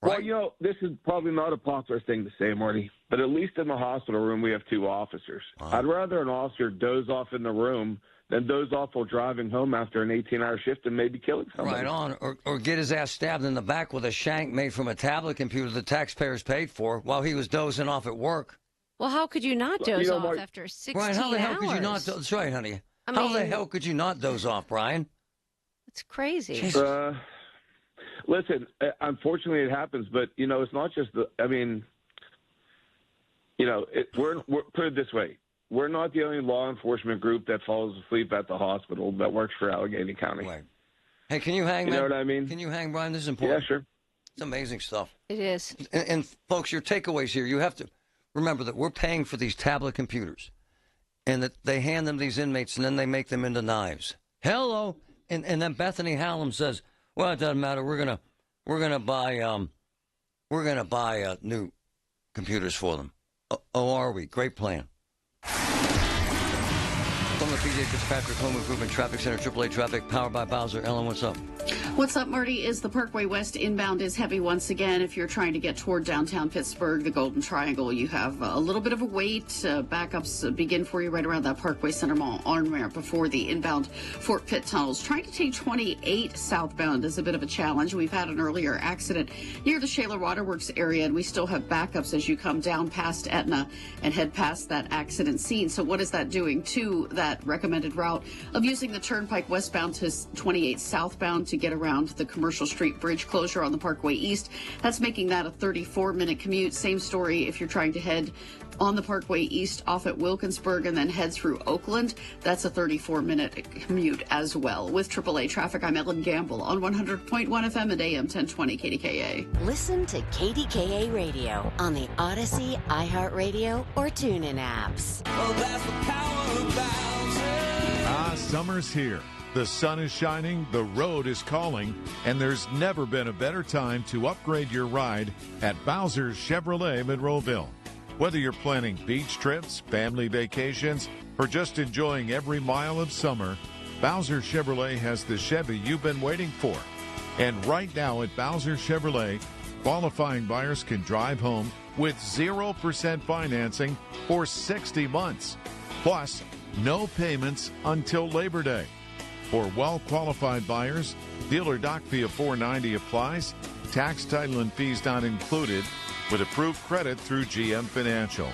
Right? Well, this is probably not a popular thing to say, Marty, but at least in the hospital room we have 2 officers. I'd rather an officer doze off in the room than doze off while driving home after an 18-hour shift and maybe killing somebody. Right on. Or get his ass stabbed in the back with a shank made from a tablet computer the taxpayers paid for while he was dozing off at work. Well, how could you not doze off after 16 Brian, how the hell hours? could you not? That's right, honey. I How the mean- hell could you not doze off, Brian? It's crazy. Listen, unfortunately it happens, but, it's not just we're put it this way. We're not the only law enforcement group that falls asleep at the hospital that works for Allegheny County. Right. Hey, can you hang, You man? know what I mean? Can you hang, Brian? This is important. Yeah, sure. It's amazing stuff. It is. And folks, your takeaways here, you have to remember that we're paying for these tablet computers and that they hand them these inmates and then they make them into knives. Hello. And then Bethany Hallam says, well, it doesn't matter. We're gonna buy new computers for them. Oh, are we? Great plan. From the PJ Fitzpatrick Home Improvement Traffic Center, AAA Traffic, powered by Bowser. Ellen, what's up? What's up, Marty? Is the Parkway West inbound is heavy once again. If you're trying to get toward downtown Pittsburgh, the Golden Triangle, you have a little bit of a wait. Backups begin for you right around that Parkway Center Mall on-ramp before the inbound Fort Pitt tunnels. Trying to take 28 southbound is a bit of a challenge. We've had an earlier accident near the Shaler Waterworks area, and we still have backups as you come down past Etna and head past that accident scene. So what is that doing to that recommended route of using the Turnpike westbound to 28 southbound to get around the Commercial Street Bridge closure on the Parkway East? That's making that a 34-minute commute. Same story if you're trying to head on the Parkway East off at Wilkinsburg and then head through Oakland. That's a 34-minute commute as well. With AAA Traffic, I'm Ellen Gamble on 100.1 FM and AM 1020 KDKA. Listen to KDKA Radio on the Odyssey, iHeartRadio, or TuneIn apps. Oh, that's the power of Bowser. Summer's here. The sun is shining, the road is calling, and there's never been a better time to upgrade your ride at Bowser's Chevrolet Monroeville. Whether you're planning beach trips, family vacations, or just enjoying every mile of summer, Bowser Chevrolet has the Chevy you've been waiting for. And right now at Bowser Chevrolet, qualifying buyers can drive home with 0% financing for 60 months. Plus, no payments until Labor Day. For well-qualified buyers, dealer doc fee of $490 applies, tax, title, and fees not included, with approved credit through GM Financial.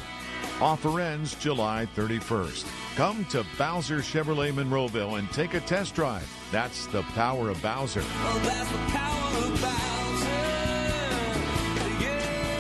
Offer ends July 31st. Come to Bowser Chevrolet Monroeville and take a test drive. That's the power of Bowser. Oh, that's the power of Bowser.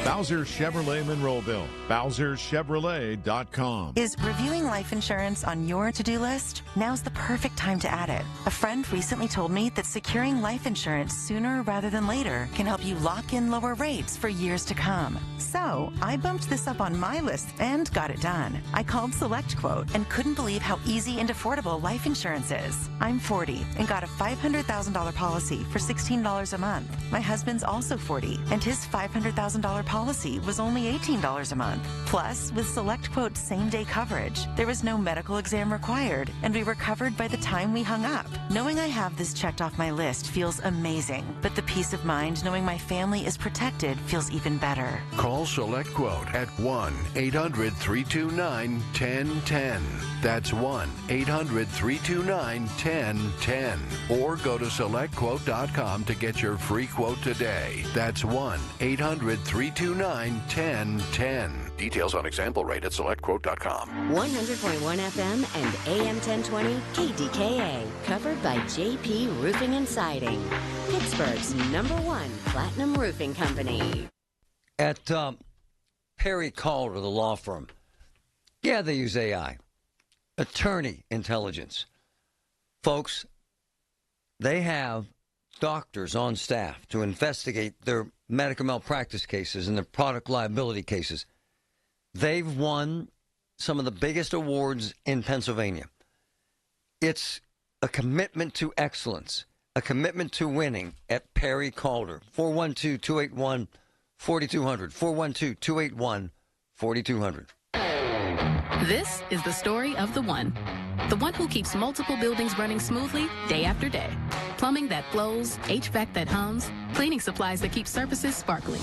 Bowser Chevrolet Monroeville. BowserChevrolet.com. Is reviewing life insurance on your to-do list? Now's the perfect time to add it. A friend recently told me that securing life insurance sooner rather than later can help you lock in lower rates for years to come. So I bumped this up on my list and got it done. I called Select Quote and couldn't believe how easy and affordable life insurance is. I'm 40 and got a $500,000 policy for $16 a month. My husband's also 40 and his $500,000 policy policy was only $18 a month. Plus, with SelectQuote same-day coverage, there was no medical exam required, and we were covered by the time we hung up. Knowing I have this checked off my list feels amazing, but the peace of mind knowing my family is protected feels even better. Call SelectQuote at 1-800-329-1010. That's 1-800-329-1010. Or go to SelectQuote.com to get your free quote today. That's 1-800-329-1010. Details on example rate at SelectQuote.com. 100.1 FM and AM 1020 KDKA. Covered by JP Roofing and Siding. Pittsburgh's #1 platinum roofing company. At Perry Calder, the law firm, yeah, they use AI. Attorney intelligence. Folks, they have doctors on staff to investigate their medical malpractice cases and their product liability cases. They've won some of the biggest awards in Pennsylvania. It's a commitment to excellence, a commitment to winning at Perry Calder. 412-281-4200. 412-281-4200. This is the story of the one who keeps multiple buildings running smoothly day after day. Plumbing that flows, HVAC that hums, cleaning supplies that keep surfaces sparkling.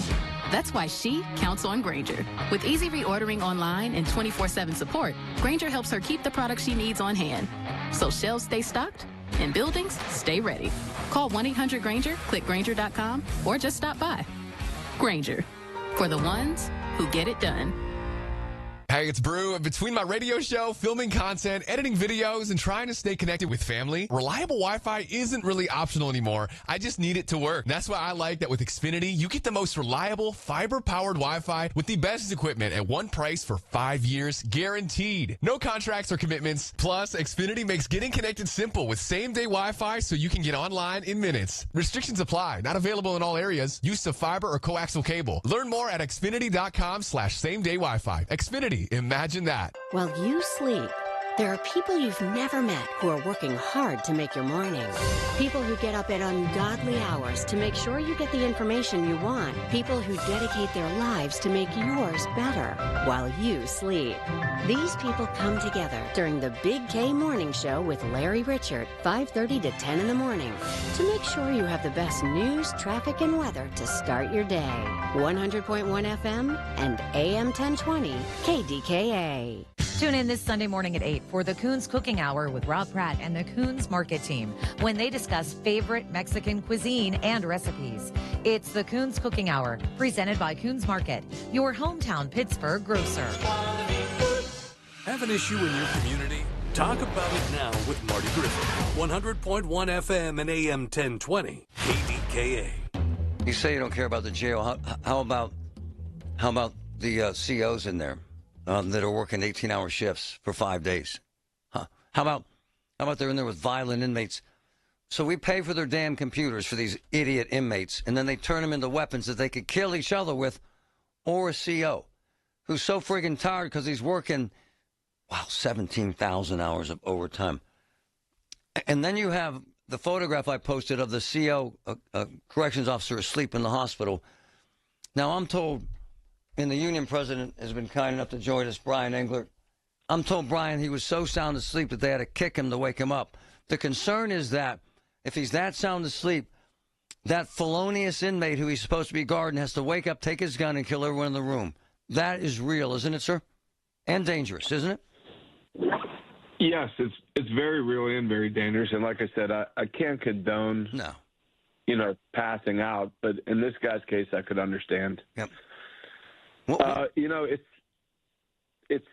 That's why she counts on Grainger. With easy reordering online and 24/7 support, Grainger helps her keep the products she needs on hand. So shelves stay stocked and buildings stay ready. Call 1-800-GRAINGER, click Grainger.com, or just stop by. Grainger, for the ones who get it done. Hey, it's Brew. Between my radio show, filming content, editing videos, and trying to stay connected with family, reliable Wi-Fi isn't really optional anymore. I just need it to work. That's why I like that with Xfinity, you get the most reliable, fiber-powered Wi-Fi with the best equipment at one price for 5 years, guaranteed. No contracts or commitments. Plus, Xfinity makes getting connected simple with same-day Wi-Fi so you can get online in minutes. Restrictions apply. Not available in all areas. Use of fiber or coaxial cable. Learn more at Xfinity.com/same-day Wi-Fi. Xfinity. Imagine that. While you sleep, there are people you've never met who are working hard to make your morning. People who get up at ungodly hours to make sure you get the information you want. People who dedicate their lives to make yours better while you sleep. These people come together during the Big K Morning Show with Larry Richert, 5:30 to 10 in the morning, to make sure you have the best news, traffic, and weather to start your day. 100.1 FM and AM 1020 KDKA. Tune in this Sunday morning at 8 for the Coons Cooking Hour with Rob Pratt and the Coons Market Team when they discuss favorite Mexican cuisine and recipes. It's the Coons Cooking Hour, presented by Coons Market, your hometown Pittsburgh grocer. Have an issue in your community? Talk about it now with Marty Griffin. 100.1 FM and AM 1020 KDKA. You say you don't care about the jail. How about the COs in there that are working 18-hour shifts for 5 days? Huh? How about they're in there with violent inmates? So we pay for their damn computers for these idiot inmates, and then they turn them into weapons that they could kill each other with, or a CO who's so friggin' tired because he's working, 17,000 hours of overtime. And then you have the photograph I posted of the CO, corrections officer, asleep in the hospital. Now, I'm told, and the union president has been kind enough to join us, Brian Englert. I'm told Brian he was so sound asleep that they had to kick him to wake him up. The concern is that if he's that sound asleep, that felonious inmate who he's supposed to be guarding has to wake up, take his gun, and kill everyone in the room. That is real, isn't it, sir? And dangerous, isn't it? Yes, it's very real and very dangerous. And like I said, I can't condone, passing out. But in this guy's case, I could understand. Yep. It's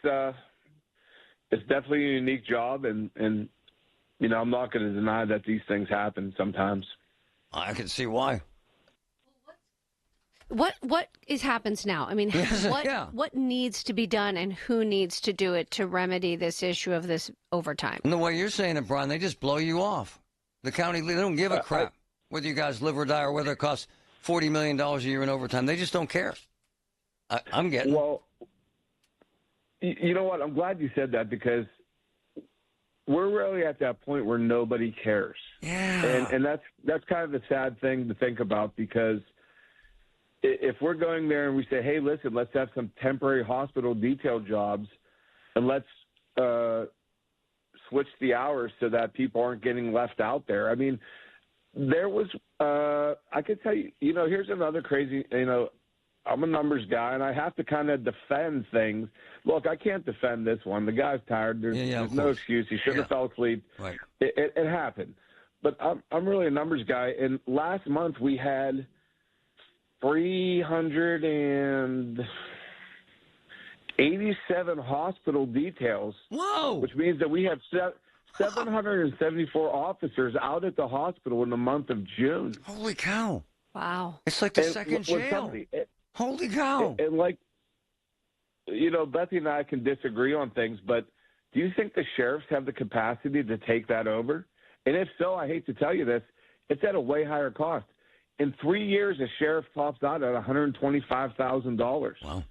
definitely a unique job, and I'm not going to deny that these things happen sometimes. I can see why. What happens now? I mean, what needs to be done, and who needs to do it to remedy this issue of this overtime? And the way you're saying it, Brian, they just blow you off. The county, they don't give a crap whether you guys live or die or whether it costs $40 million a year in overtime. They just don't care. I'm getting. Well, you know what? I'm glad you said that, because we're really at that point where nobody cares. Yeah. And that's kind of the sad thing to think about, because if we're going there and we say, hey, listen, let's have some temporary hospital detail jobs, and let's switch the hours so that people aren't getting left out there. I mean, there was, I could tell you, here's another crazy, I'm a numbers guy, and I have to kind of defend things. Look, I can't defend this one. The guy's tired. There's no excuse. He shouldn't have fell asleep. Right. It happened. But I'm really a numbers guy, and last month we had 387 hospital details. Whoa! Which means that we have 774 officers out at the hospital in the month of June. Holy cow! Wow. It's like the second jail. Holy cow! And like, Bethany and I can disagree on things, but do you think the sheriffs have the capacity to take that over? And if so, I hate to tell you this, it's at a way higher cost. In 3 years, a sheriff tops out at $125,000. Wow.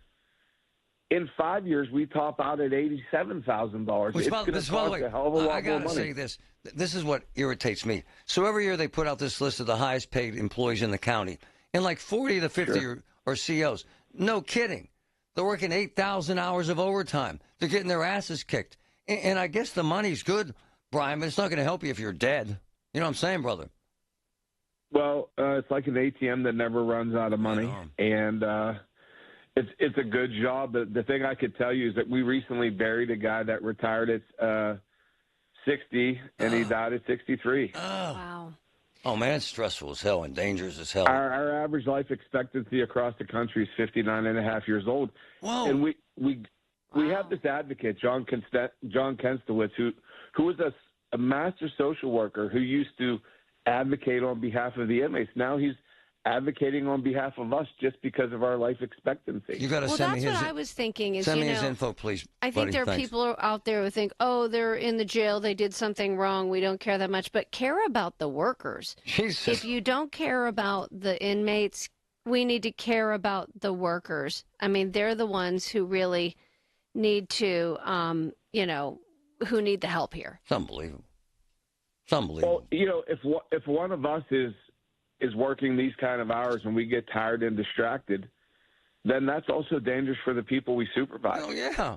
In 5 years, we top out at $87,000. Which, by the way, a hell of a lot I got to more money. say this. This is what irritates me. So every year they put out this list of the highest paid employees in the county. And like 40 to 50 are COs. No kidding. They're working 8,000 hours of overtime. They're getting their asses kicked. And I guess the money's good, Brian, but it's not going to help you if you're dead. You know what I'm saying, brother? Well, it's like an ATM that never runs out of money. And it's a good job. The thing I could tell you is that we recently buried a guy that retired at 60, and he died at 63. Wow. Oh, man, it's stressful as hell and dangerous as hell. Our average life expectancy across the country is 59 and a half years old. Whoa. And we have this advocate, John Kenstowitz, who was a master social worker who used to advocate on behalf of the inmates. Now he's advocating on behalf of us just because of our life expectancy. You got to send me his. That's what I was thinking. Is send me his info, please. I think there are people out there who think, "Oh, they're in the jail. They did something wrong. We don't care that much." But care about the workers. Jesus. If you don't care about the inmates, we need to care about the workers. I mean, they're the ones who really need to, who need the help here. It's unbelievable. It's unbelievable. Well, if one of us is working these kind of hours and we get tired and distracted, then that's also dangerous for the people we supervise. Oh, yeah.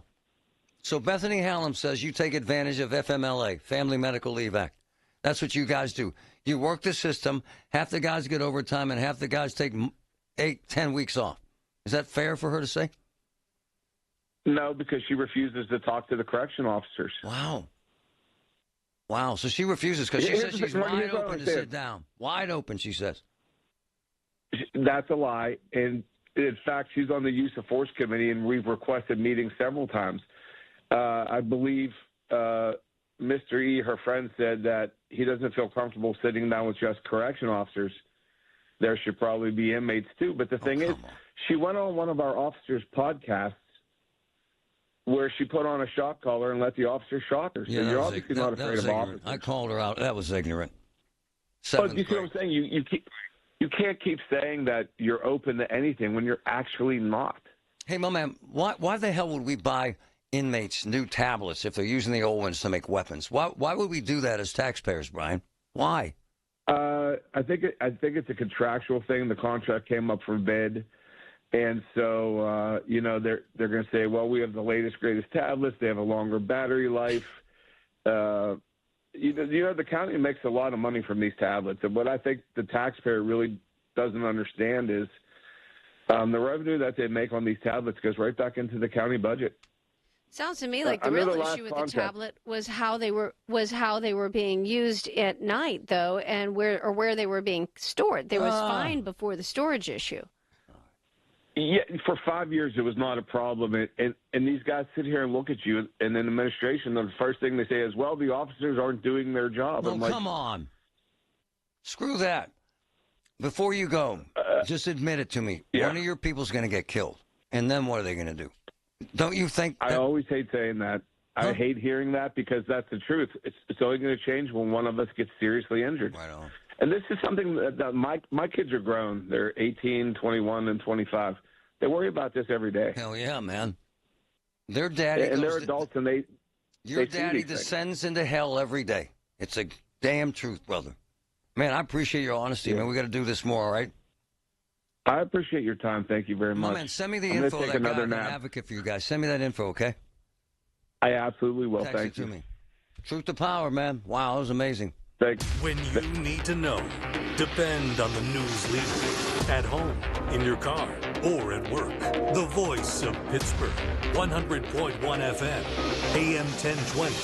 So Bethany Hallam says you take advantage of FMLA, Family Medical Leave Act. That's what you guys do. You work the system. Half the guys get overtime and half the guys take 8-10 weeks off. Is that fair for her to say? No, because she refuses to talk to the correction officers. Wow. Wow, so she refuses because she says she's wide open to sit down. Wide open, she says. That's a lie. And in fact, she's on the use of force committee, and we've requested meetings several times. I believe Mr. E., her friend, said that he doesn't feel comfortable sitting down with just correction officers. There should probably be inmates, too. But the thing is, she went on one of our officers' podcasts where she put on a shock collar and let the officer shock her. So Yeah, you're obviously not afraid of officers. I called her out. That was ignorant. But you see what I'm saying? You can't keep saying that you're open to anything when you're actually not. Hey, my man, why the hell would we buy inmates new tablets if they're using the old ones to make weapons? Why would we do that as taxpayers, Brian? Why? I think it's a contractual thing. The contract came up for bid. And so, they're going to say, well, we have the latest, greatest tablets. They have a longer battery life. The county makes a lot of money from these tablets. And what I think the taxpayer really doesn't understand is the revenue that they make on these tablets goes right back into the county budget. Sounds to me like the real issue with the tablet was how they were being used at night, though, and where they were being stored. There was fine before the storage issue. Yeah, for 5 years it was not a problem, and these guys sit here and look at you, and in administration, the first thing they say is, "Well, the officers aren't doing their job." No, come on, screw that. Before you go, just admit it to me. Yeah. One of your people's going to get killed, and then what are they going to do? Don't you think? I always hate saying that. I hate hearing that because that's the truth. It's only going to change when one of us gets seriously injured. Right on. And this is something that my kids are grown. They're 18, 21, and 25. They worry about this every day. Hell yeah, man. Their daddy and they're adults, and your they daddy descends into hell every day. It's a damn truth, brother. Man, I appreciate your honesty, man. We got to do this more, all right? I appreciate your time. Thank you very much. Man, send me the I'm gonna info. take That guy, another I'm an nap. advocate for you guys. Send me that info, okay? I absolutely will. Text Thank it to you. me. Truth to power, man. Wow, that was amazing. Thanks. When you need to know, depend on the news leader. At home, in your car, or at work. The voice of Pittsburgh. 100.1 FM, AM 1020,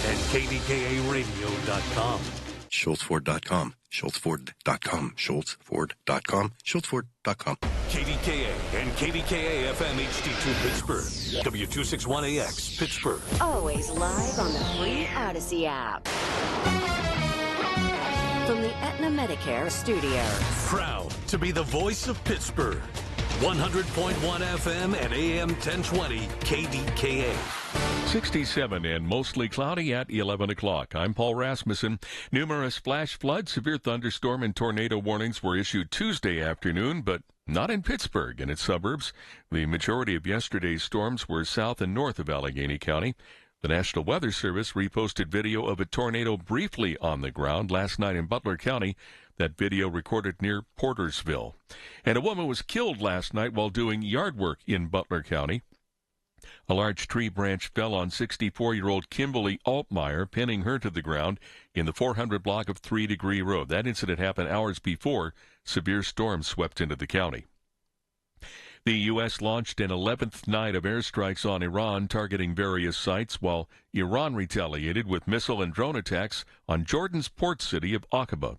and KDKARadio.com. SchultzFord.com. SchultzFord.com. SchultzFord.com. SchultzFord.com. KDKA and KDKA FM HD2 Pittsburgh. W261AX Pittsburgh. Always live on the free Odyssey app. From the Aetna Medicare studios. Proud to be the voice of Pittsburgh. 100.1 FM and AM 1020 KDKA. 67 and mostly cloudy at 11 o'clock. I'm Paul Rasmussen. Numerous flash flood, severe thunderstorm, and tornado warnings were issued Tuesday afternoon, but not in Pittsburgh and its suburbs. The majority of yesterday's storms were south and north of Allegheny County. The National Weather Service reposted video of a tornado briefly on the ground last night in Butler County. That video recorded near Portersville. And a woman was killed last night while doing yard work in Butler County. A large tree branch fell on 64-year-old Kimberly Altmeyer, pinning her to the ground in the 400 block of 3 Degree Road. That incident happened hours before severe storms swept into the county. The U.S. launched an 11th night of airstrikes on Iran, targeting various sites, while Iran retaliated with missile and drone attacks on Jordan's port city of Aqaba.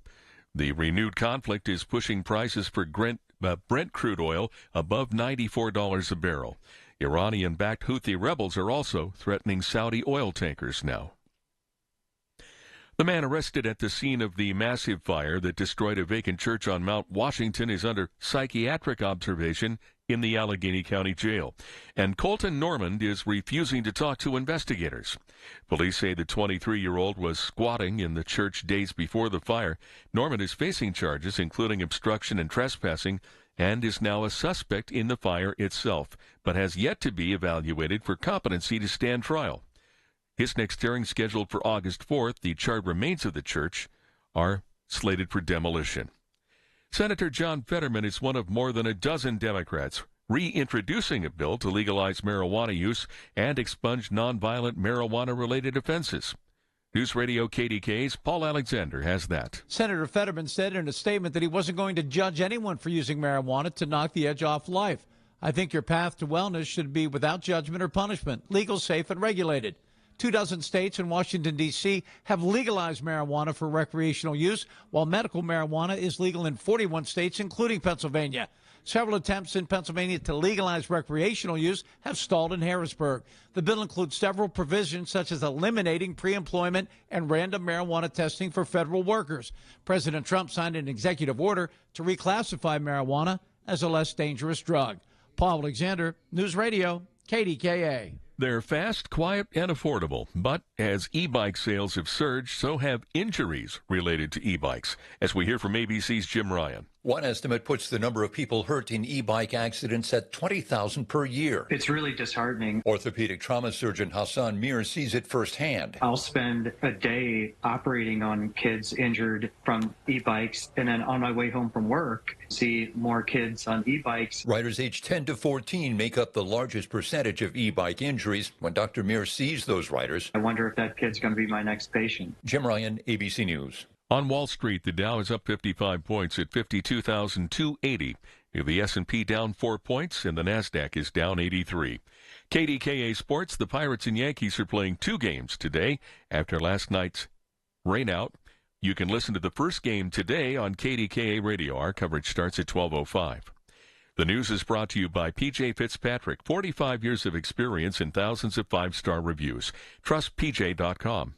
The renewed conflict is pushing prices for Brent crude oil above $94 a barrel. Iranian-backed Houthi rebels are also threatening Saudi oil tankers now. The man arrested at the scene of the massive fire that destroyed a vacant church on Mount Washington is under psychiatric observation in the Allegheny County Jail. And Colton Normand is refusing to talk to investigators. Police say the 23-year-old was squatting in the church days before the fire. Normand is facing charges including obstruction and trespassing and is now a suspect in the fire itself, but has yet to be evaluated for competency to stand trial. His next hearing, scheduled for August 4th, the charred remains of the church are slated for demolition. Senator John Fetterman is one of more than a dozen Democrats reintroducing a bill to legalize marijuana use and expunge nonviolent marijuana-related offenses. News Radio KDKA's Paul Alexander has that. Senator Fetterman said in a statement that he wasn't going to judge anyone for using marijuana to knock the edge off life. I think your path to wellness should be without judgment or punishment, legal, safe, and regulated. 24 states and Washington, D.C. have legalized marijuana for recreational use, while medical marijuana is legal in 41 states, including Pennsylvania. Several attempts in Pennsylvania to legalize recreational use have stalled in Harrisburg. The bill includes several provisions such as eliminating pre-employment and random marijuana testing for federal workers. President Trump signed an executive order to reclassify marijuana as a less dangerous drug. Paul Alexander, News Radio, KDKA. They're fast, quiet, and affordable. But as e-bike sales have surged, so have injuries related to e-bikes. As we hear from ABC's Jim Ryan. One estimate puts the number of people hurt in e-bike accidents at 20,000 per year. It's really disheartening. Orthopedic trauma surgeon Hassan Mir sees it firsthand. I'll spend a day operating on kids injured from e-bikes, and then on my way home from work, see more kids on e-bikes. Riders aged 10 to 14 make up the largest percentage of e-bike injuries. When Dr. Mir sees those riders, I wonder if that kid's going to be my next patient. Jim Ryan, ABC News. On Wall Street, the Dow is up 55 points at 52,280. The S&P down 4 points, and the Nasdaq is down 83. KDKA Sports, the Pirates and Yankees are playing 2 games today after last night's rainout. You can listen to the first game today on KDKA Radio. Our coverage starts at 12:05. The news is brought to you by P.J. Fitzpatrick, 45 years of experience and thousands of 5-star reviews. Trust PJ.com.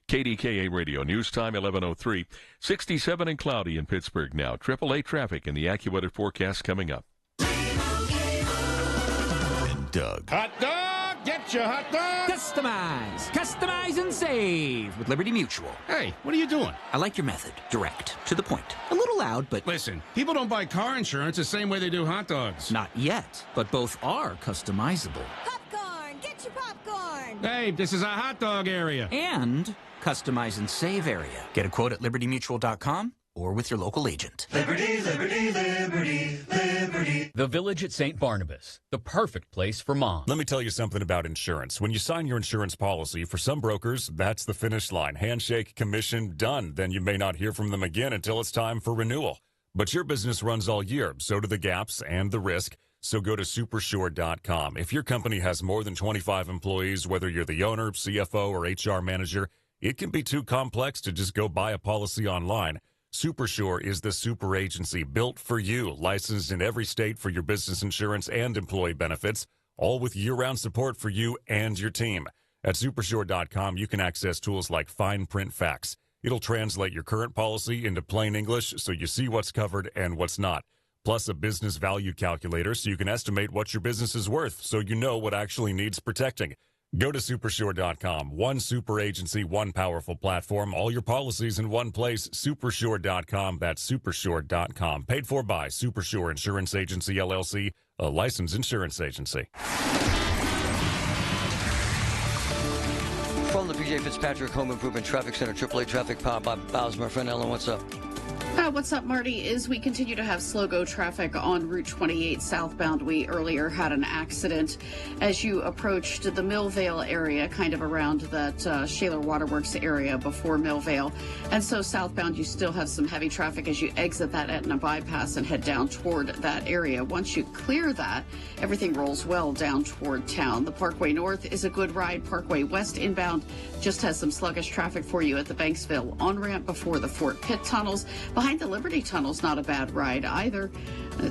KDKA Radio, news time 11:03. 67 and cloudy in Pittsburgh now. AAA traffic in the AccuWeather forecast coming up. And Doug. Hot dog! Get your hot dog! Customize and save with Liberty Mutual. Hey, what are you doing? I like your method. Direct. To the point. A little loud, but... Listen, people don't buy car insurance the same way they do hot dogs. Not yet, but both are customizable. Popcorn! Get your popcorn! Hey, this is a hot dog area. And... customize and save area. Get a quote at libertymutual.com or with your local agent. Liberty, liberty, liberty, liberty. The Village at St. Barnabas, the perfect place for mom. Let me tell you something about insurance. When you sign your insurance policy, for some brokers, that's the finish line. Handshake, commission, done. Then you may not hear from them again until it's time for renewal. But your business runs all year, so do the gaps and the risk. So go to supersure.com. If your company has more than 25 employees, whether you're the owner, CFO, or HR manager, it can be too complex to just go buy a policy online. Supersure is the super agency built for you, licensed in every state for your business insurance and employee benefits, all with year-round support for you and your team. At supersure.com, you can access tools like fine print facts. It'll translate your current policy into plain English so you see what's covered and what's not. Plus a business value calculator so you can estimate what your business is worth so you know what actually needs protecting. Go to supersure.com. One super agency, one powerful platform. All your policies in one place. Supersure.com. That's supersure.com. Paid for by Supersure Insurance Agency, LLC, a licensed insurance agency. From the PJ Fitzpatrick Home Improvement Traffic Center, AAA Traffic, powered by Bowser. My friend Ellen, what's up? What's up, Marty? Is we continue to have slow-go traffic on Route 28 southbound. We earlier had an accident as you approached the Millvale area, kind of around that Shaler Waterworks area before Millvale. And so southbound, you still have some heavy traffic as you exit that Etna bypass and head down toward that area. Once you clear that, everything rolls well down toward town. The Parkway North is a good ride. Parkway West inbound just has some sluggish traffic for you at the Banksville on-ramp before the Fort Pitt tunnels. Behind the Liberty Tunnel's not a bad ride either.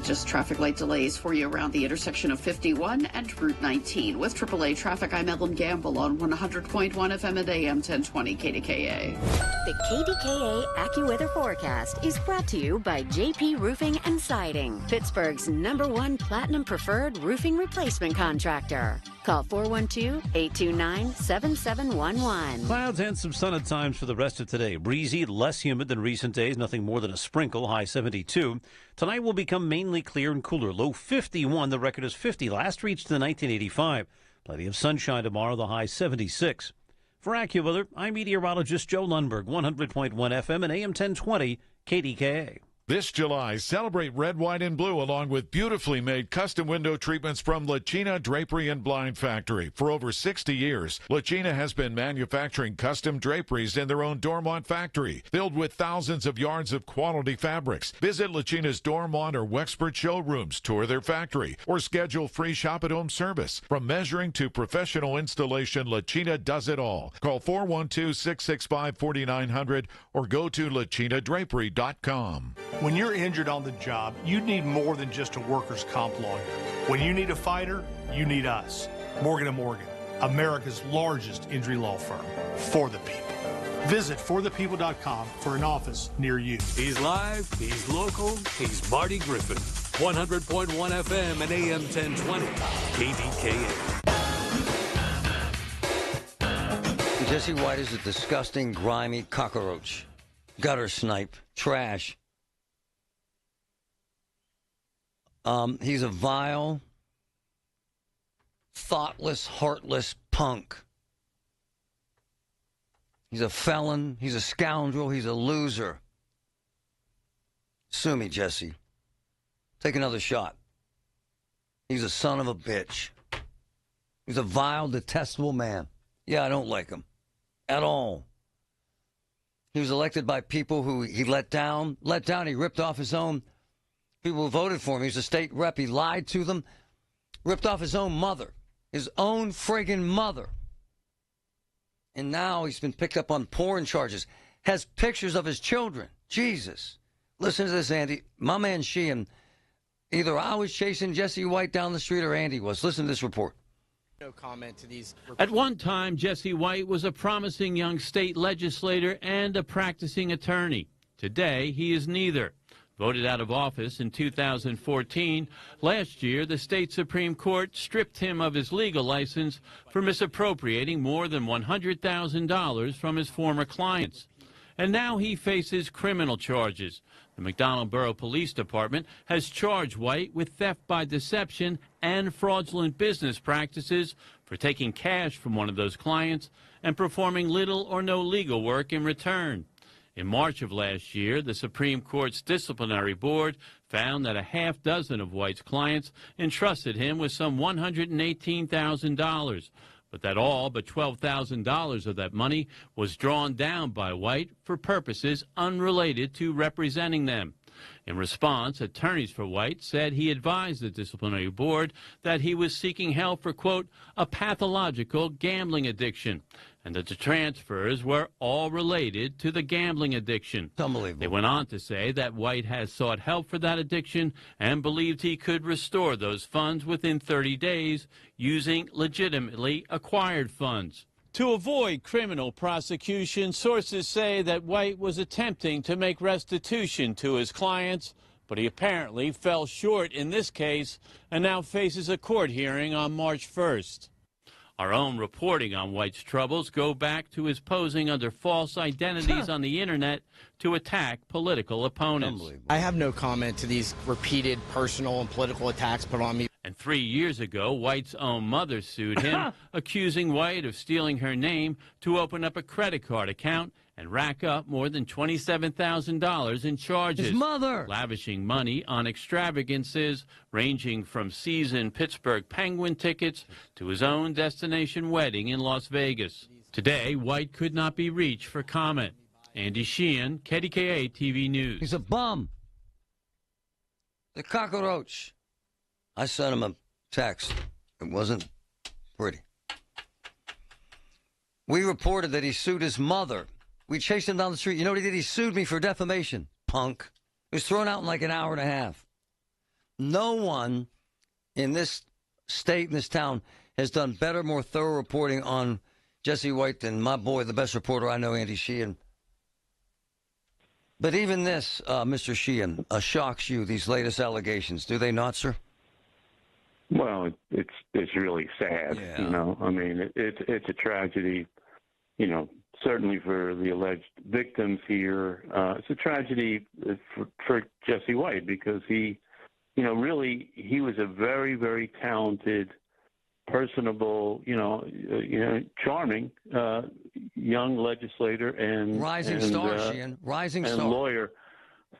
Just traffic light delays for you around the intersection of 51 and Route 19. With AAA Traffic, I'm Ellen Gamble on 100.1 FM and AM 1020 KDKA. The KDKA AccuWeather forecast is brought to you by JP Roofing and Siding, Pittsburgh's #1 Platinum Preferred roofing replacement contractor. Call 412-829-7711. Clouds and some sun at times for the rest of today. Breezy, less humid than recent days, nothing more than a sprinkle, high 72. Tonight will become mainly clear and cooler, low 51. The record is 50, last reached in 1985. Plenty of sunshine tomorrow, the high 76. For AccuWeather, I'm meteorologist Joe Lundberg, 100.1 FM and AM 1020 KDKA. This July, celebrate red, white, and blue along with beautifully made custom window treatments from La China Drapery and Blind Factory. For over 60 years, La China has been manufacturing custom draperies in their own Dormont factory, filled with thousands of yards of quality fabrics. Visit La China's Dormont or Wexford showrooms, tour their factory, or schedule free shop-at-home service. From measuring to professional installation, La China does it all. Call 412-665-4900 or go to lachinadrapery.com. When you're injured on the job, you need more than just a workers' comp lawyer. When you need a fighter, you need us. Morgan & Morgan, America's largest injury law firm. For the people. Visit forthepeople.com for an office near you. He's live, he's local, he's Marty Griffin. 100.1 FM and AM 1020. KDKA. Jesse White is a disgusting, grimy cockroach. Gutter snipe. Trash. He's a vile, thoughtless, heartless punk. He's a felon. He's a scoundrel. He's a loser. Sue me, Jesse. Take another shot. He's a son of a bitch. He's a vile, detestable man. Yeah, I don't like him. At all. He was elected by people who he let down. He ripped off his own people who voted for him. He was a state rep. He lied to them. Ripped off his own mother. His own friggin' mother. And now he's been picked up on porn charges. Has pictures of his children. Jesus. Listen to this, Andy. My man Sheehan. Either I was chasing Jesse White down the street or Andy was. Listen to this report. No comment to these. At one time, Jesse White was a promising young state legislator and a practicing attorney. Today, he is neither. Voted out of office in 2014, last year the state Supreme Court stripped him of his legal license for misappropriating more than $100,000 from his former clients. And now he faces criminal charges. The McDonald Borough Police Department has charged White with theft by deception and fraudulent business practices for taking cash from one of those clients and performing little or no legal work in return. In March of last year, the Supreme Court's disciplinary board found that a half dozen of White's clients entrusted him with some $118,000, but that all but $12,000 of that money was drawn down by White for purposes unrelated to representing them. In response, attorneys for White said he advised the disciplinary board that he was seeking help for, quote, a pathological gambling addiction, and that the transfers were all related to the gambling addiction. Unbelievable. They went on to say that White has sought help for that addiction and believed he could restore those funds within 30 days using legitimately acquired funds. To avoid criminal prosecution, sources say that White was attempting to make restitution to his clients, but he apparently fell short in this case and now faces a court hearing on March 1st. Our own reporting on White's troubles go back to his posing under false identities on the internet to attack political opponents. I have no comment to these repeated personal and political attacks put on me. And 3 years ago, White's own mother sued him, accusing White of stealing her name to open up a credit card account and rack up more than $27,000 in charges. His mother! Lavishing money on extravagances ranging from season Pittsburgh Penguin tickets to his own destination wedding in Las Vegas. Today, White could not be reached for comment. Andy Sheehan, KDKA TV News. He's a bum. The cockroach. I sent him a text. It wasn't pretty. We reported that he sued his mother. We chased him down the street. You know what he did? He sued me for defamation. Punk. He was thrown out in like an hour and a half. No one in this state, in this town, has done better, more thorough reporting on Jesse White than my boy, the best reporter I know, Andy Sheehan. But even this, Mr. Sheehan, shocks you, these latest allegations. Do they not, sir? Well, it's really sad, Yeah. you know. I mean, it's a tragedy, you know, certainly for the alleged victims here. It's a tragedy for Jesse White because he, you know, really he was a very, very talented, personable, charming young legislator and rising star, Sheehan, rising and star, lawyer.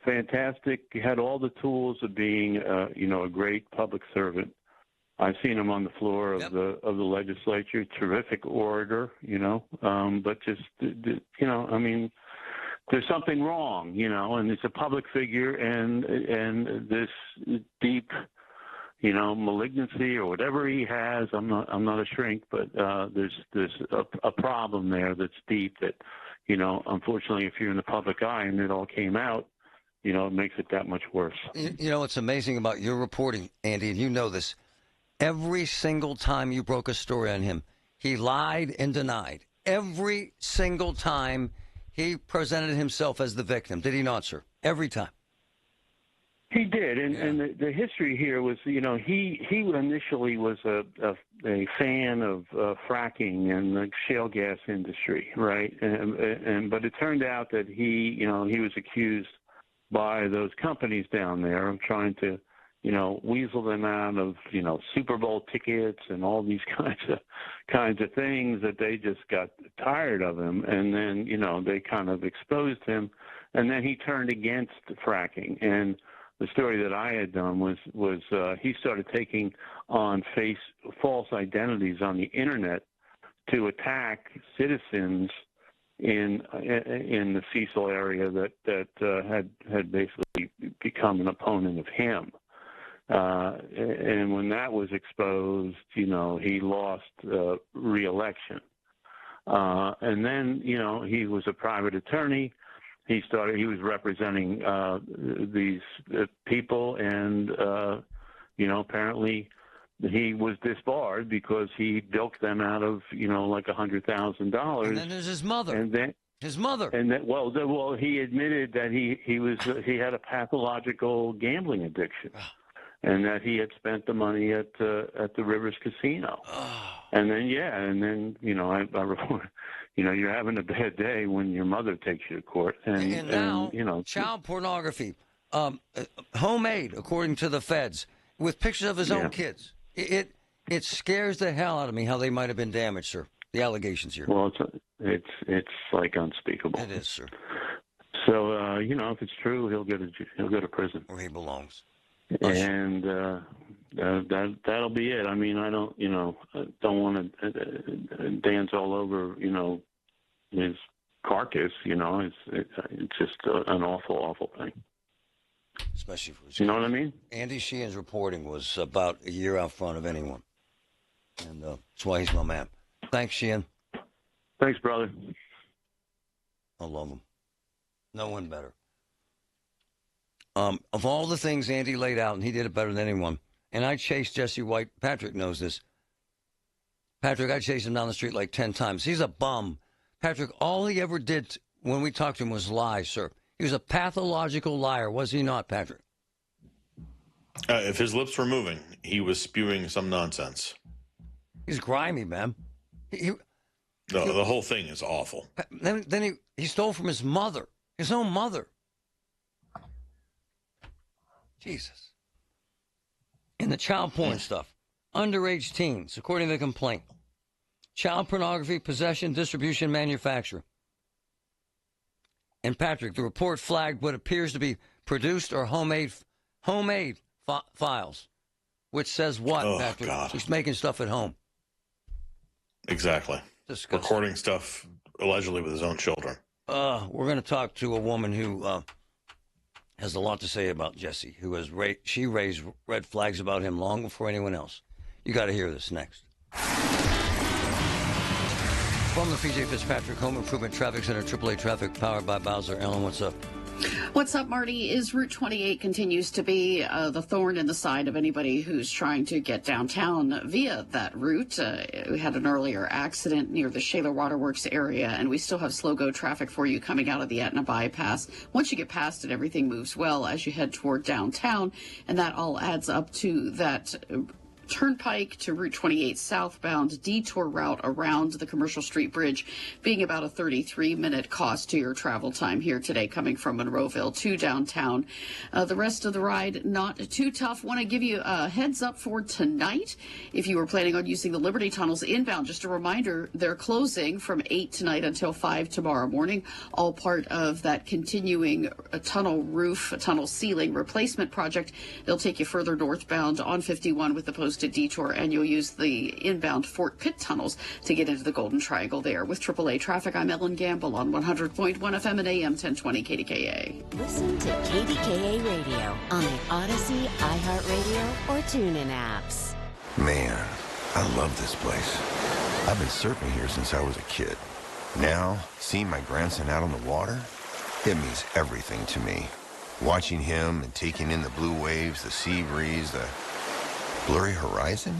Fantastic. He had all the tools of being, a great public servant. I've seen him on the floor of the legislature. Terrific orator, but just, I mean, there's something wrong, and it's a public figure, and this deep, malignancy or whatever he has. I'm not a shrink, but there's a problem there that's deep. That, unfortunately, if you're in the public eye and it all came out, it makes it that much worse. You know what's amazing about your reporting, Andy, and you know this. Every single time you broke a story on him, he lied and denied. Every single time he presented himself as the victim. Did he not, sir? Every time. He did, and the history here was, he initially was a fan of fracking and the shale gas industry, right? But it turned out that he was accused by those companies down there of trying to, weasel them out of, Super Bowl tickets and all these kinds of things that they just got tired of him. And then, they kind of exposed him, and then he turned against fracking. And the story that I had done was he started taking on false identities on the internet to attack citizens in the Cecil area that had basically become an opponent of him. And when that was exposed, he lost re-election. And then, he was a private attorney. He was representing these people, and, apparently he was disbarred because he bilked them out of, like $100,000. And then there's his mother. And then his mother. And then, well, he admitted that he had a pathological gambling addiction. And that he had spent the money at the Rivers Casino, and then I report, you're having a bad day when your mother takes you to court, and now child pornography, homemade according to the feds, with pictures of his own kids. It scares the hell out of me how they might have been damaged, sir. The allegations here. Well, it's like unspeakable. It is, sir. So if it's true, he'll go to prison where he belongs. And that'll be it. I mean, I don't want to dance all over his carcass. It's just an awful thing. Especially for his you know what I mean? Andy Sheehan's reporting was about a year out front of anyone, and that's why he's my man. Thanks, Sheehan. Thanks, brother. I love him. No one better. Of all the things Andy laid out, and he did it better than anyone, and I chased Jesse White. Patrick knows this. Patrick, I chased him down the street like 10 times. He's a bum. Patrick, all he ever did when we talked to him was lie, sir. He was a pathological liar, was he not, Patrick? If his lips were moving, he was spewing some nonsense. He's grimy, man. The whole thing is awful. Then he stole from his mother, his own mother. Jesus. And the child porn stuff. Underage teens, according to the complaint. Child pornography, possession, distribution, manufacture. And Patrick, the report flagged what appears to be produced or homemade files. Which says what, Patrick? God. He's making stuff at home. Exactly. Disgusting. Recording stuff allegedly with his own children. We're going to talk to a woman who has a lot to say about Jesse, who has she raised red flags about him long before anyone else. You got to hear this next. From the PJ Fitzpatrick Home Improvement Traffic Center, AAA Traffic, powered by Bowser. Ellen, what's up? What's up, Marty? Is Route 28 continues to be the thorn in the side of anybody who's trying to get downtown via that route. We had an earlier accident near the Shaler Waterworks area, and we still have slow-go traffic for you coming out of the Etna bypass. Once you get past it, everything moves well as you head toward downtown, and that all adds up to that Turnpike to Route 28 southbound detour route around the Commercial Street Bridge being about a 33-minute cost to your travel time here today coming from Monroeville to downtown. The rest of the ride not too tough. Want to give you a heads up for tonight. If you were planning on using the Liberty tunnels inbound, just a reminder, they're closing from 8 tonight until 5 tomorrow morning, all part of that continuing tunnel roof, tunnel ceiling replacement project. They'll take you further northbound on 51 with the posted detour, and you'll use the inbound Fort Pitt tunnels to get into the Golden Triangle there. With AAA Traffic, I'm Ellen Gamble on 100.1 FM and AM 1020 KDKA. Listen to KDKA Radio on the Odyssey, iHeartRadio, or TuneIn apps. Man, I love this place. I've been surfing here since I was a kid. Now, seeing my grandson out on the water, it means everything to me. Watching him and taking in the blue waves, the sea breeze, the blurry horizon?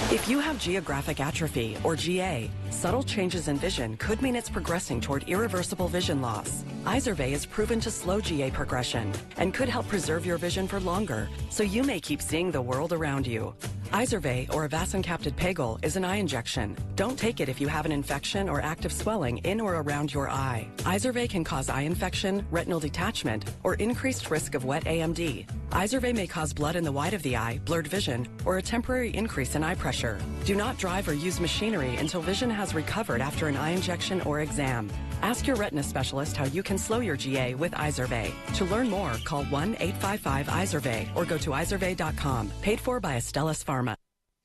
If you have geographic atrophy, or GA, subtle changes in vision could mean it's progressing toward irreversible vision loss. Izervay is proven to slow GA progression and could help preserve your vision for longer, so you may keep seeing the world around you. Izervay, or avacincaptad pegol, is an eye injection. Don't take it if you have an infection or active swelling in or around your eye. Izervay can cause eye infection, retinal detachment, or increased risk of wet AMD. Izervay may cause blood in the white of the eye, blurred vision, or a temporary increase in eye pressure. Do not drive or use machinery until vision has recovered after an eye injection or exam. Ask your retina specialist how you can slow your GA with Izervay. To learn more, call 1-855-IZERVAY or go to izervay.com. Paid for by Astellas Pharma.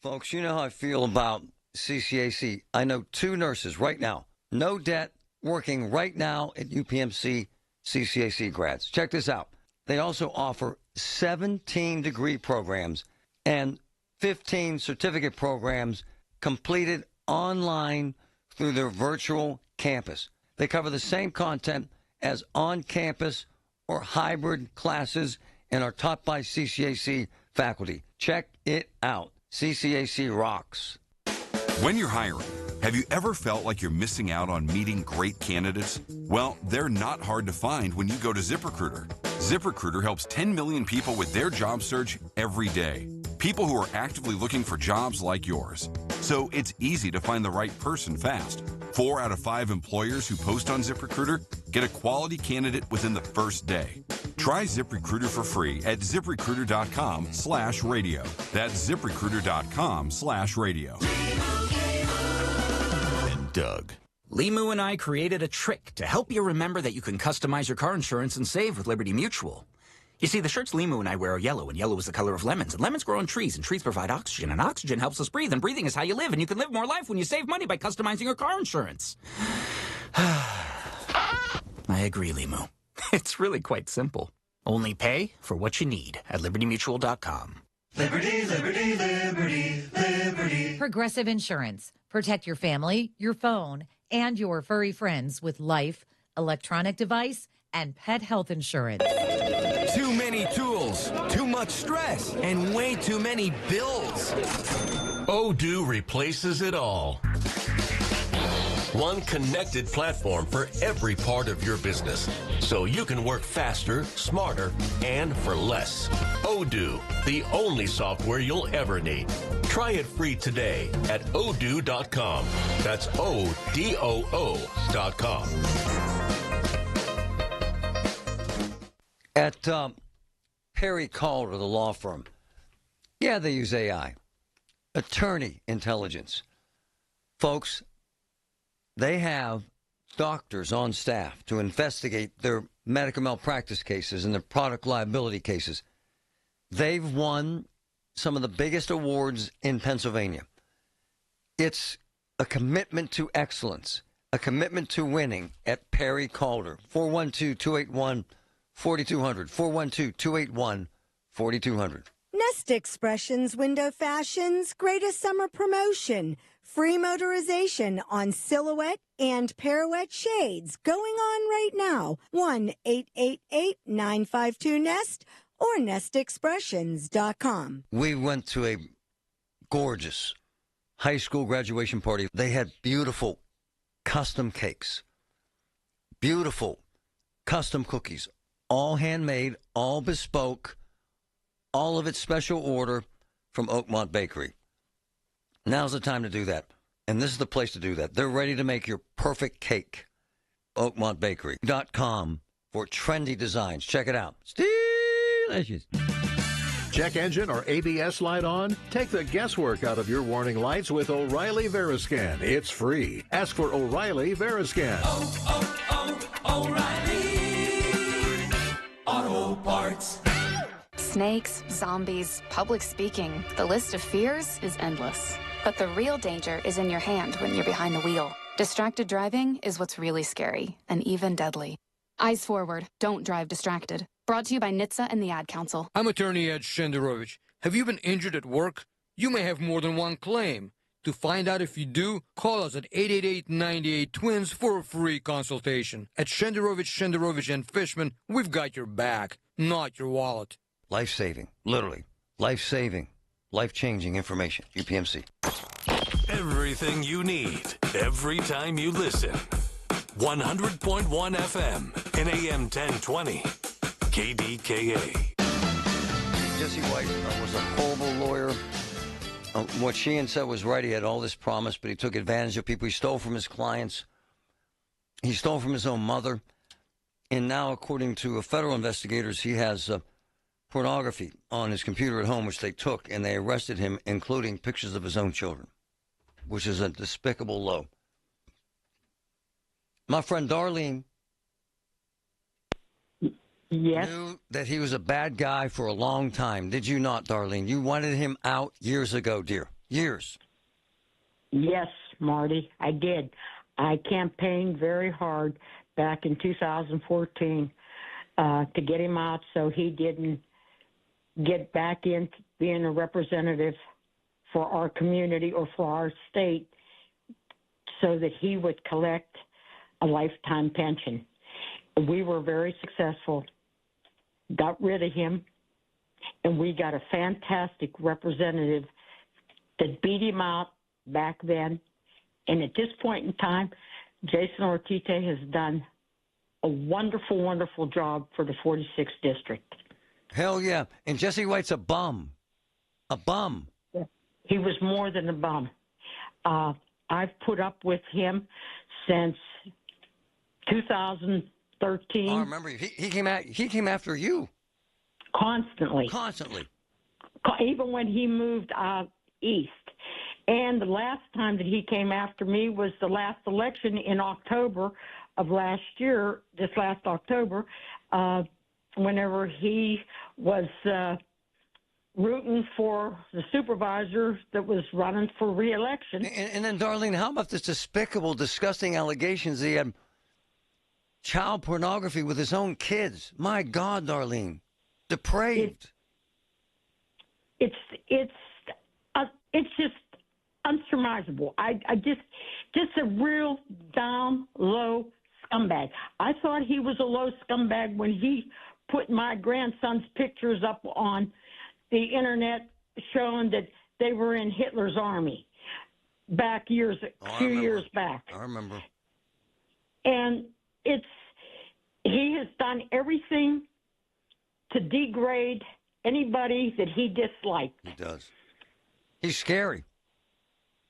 Folks, you know how I feel about CCAC. I know 2 nurses right now, no debt, working right now at UPMC CCAC grads. Check this out. They also offer 17 degree programs and 15 certificate programs completed online through their virtual campus. They cover the same content as on-campus or hybrid classes and are taught by CCAC faculty. Check it out. CCAC rocks. When you're hiring, have you ever felt like you're missing out on meeting great candidates? Well, they're not hard to find when you go to ZipRecruiter. ZipRecruiter helps 10 million people with their job search every day. People who are actively looking for jobs like yours. So it's easy to find the right person fast. 4 out of 5 employers who post on ZipRecruiter get a quality candidate within the first day. Try ZipRecruiter for free at ZipRecruiter.com/radio. That's ZipRecruiter.com/radio. And Doug. Limu and I created a trick to help you remember that you can customize your car insurance and save with Liberty Mutual. You see, the shirts Limu and I wear are yellow, and yellow is the color of lemons, and lemons grow on trees, and trees provide oxygen, and oxygen helps us breathe, and breathing is how you live, and you can live more life when you save money by customizing your car insurance. I agree, Limu. It's really quite simple. Only pay for what you need at libertymutual.com. Liberty, liberty, liberty, liberty. Progressive Insurance. Protect your family, your phone, and your furry friends with life, electronic device, and pet health insurance. Too many tools, too much stress, and way too many bills. Odoo replaces it all. One connected platform for every part of your business, so you can work faster, smarter, and for less. Odoo, the only software you'll ever need. Try it free today at odoo.com. That's ODOO.com. At Perry Calder, the law firm, yeah, they use AI. Attorney intelligence. Folks, they have doctors on staff to investigate their medical malpractice cases and their product liability cases. They've won some of the biggest awards in Pennsylvania. It's a commitment to excellence, a commitment to winning at Perry Calder. 412-281-4200. 412-281-4200. Nest Expressions Window Fashion's greatest summer promotion. Free motorization on silhouette and pirouette shades going on right now. 1-888-952-NEST or nestexpressions.com. We went to a gorgeous high school graduation party. They had beautiful custom cakes, beautiful custom cookies, all handmade, all bespoke, all of it special order from Oakmont Bakery. Now's the time to do that. And this is the place to do that. They're ready to make your perfect cake. OakmontBakery.com for trendy designs. Check it out. Delicious. Check engine or ABS light on? Take the guesswork out of your warning lights with O'Reilly Veriscan. It's free. Ask for O'Reilly Veriscan. O'Reilly Auto Parts. Snakes, zombies, public speaking. The list of fears is endless. But the real danger is in your hand when you're behind the wheel. Distracted driving is what's really scary and even deadly. Eyes forward. Don't drive distracted. Brought to you by NHTSA and the Ad Council. I'm attorney Ed Shenderovich. Have you been injured at work? You may have more than one claim. To find out if you do, call us at 888-98-TWINS for a free consultation. At Shenderovich and Fishman, we've got your back, not your wallet. Life-saving, literally. Life-saving, life-changing information. UPMC. Everything you need, every time you listen. 100.1 FM and AM 1020. KDKA. Jesse White was a horrible lawyer. What Sheehan said was right. He had all this promise, but he took advantage of people. He stole from his clients. He stole from his own mother. And now, according to federal investigators, he has pornography on his computer at home, which they took, and they arrested him, including pictures of his own children, which is a despicable low. My friend Darlene knew that he was a bad guy for a long time. Did you not, Darlene? You wanted him out years ago, dear. Years. Yes, Marty, I did. I campaigned very hard back in 2014 to get him out so he didn't get back into being a representative for our community or for our state so that he would collect a lifetime pension. We were very successful, got rid of him, and we got a fantastic representative that beat him out back then. And at this point in time, Jason Ortite has done a wonderful, wonderful job for the 46th District. Hell yeah. And Jesse White's a bum. A bum. Yeah. He was more than a bum. I've put up with him since 2013. I remember he came after you. Constantly. Constantly. Even when he moved east. And the last time that he came after me was the last election in October of last year, this last October, whenever he was rooting for the supervisor that was running for re-election. And then, Darlene, how about this despicable, disgusting allegations that he had child pornography with his own kids? My God, Darlene. Depraved. It's just unsurmountable. I just a real down low scumbag. I thought he was a low scumbag when he put my grandson's pictures up on the internet showing that they were in Hitler's army back few years back. I remember. And he has done everything to degrade anybody that he disliked. He does. He's scary.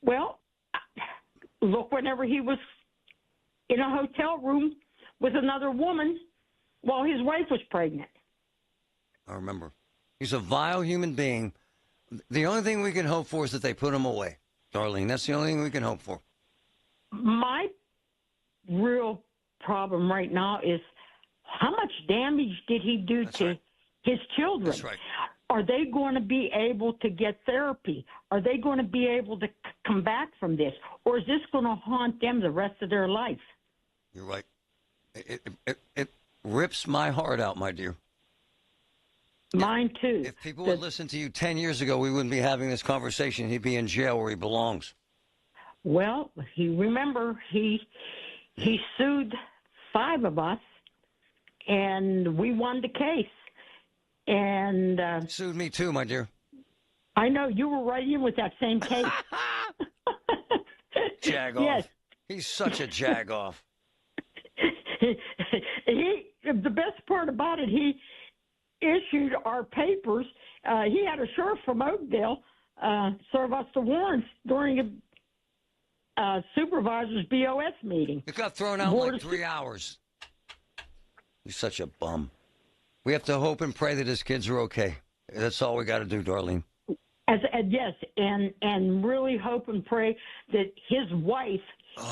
Well, look, whenever he was in a hotel room with another woman while his wife was pregnant. I remember. He's a vile human being. The only thing we can hope for is that they put him away, Darlene. That's the only thing we can hope for. My real problem right now is how much damage did he do to his children? That's right. Are they going to be able to get therapy? Are they going to be able to come back from this? Or is this going to haunt them the rest of their life? You're right. It rips my heart out, my dear. Mine too. If people would listen to you 10 years ago, we wouldn't be having this conversation. He'd be in jail where he belongs. Well, he sued 5 of us, and we won the case. And sued me too, my dear. I know you were right in with that same case. Jag off. Yes. He's such a jag off. The best part about it, he issued our papers. He had a sheriff from Oakdale serve us the warrants during a supervisor's BOS meeting. It got thrown out in like 3 hours. He's such a bum. We have to hope and pray that his kids are okay. That's all we got to do, Darlene. Yes, and really hope and pray that his wife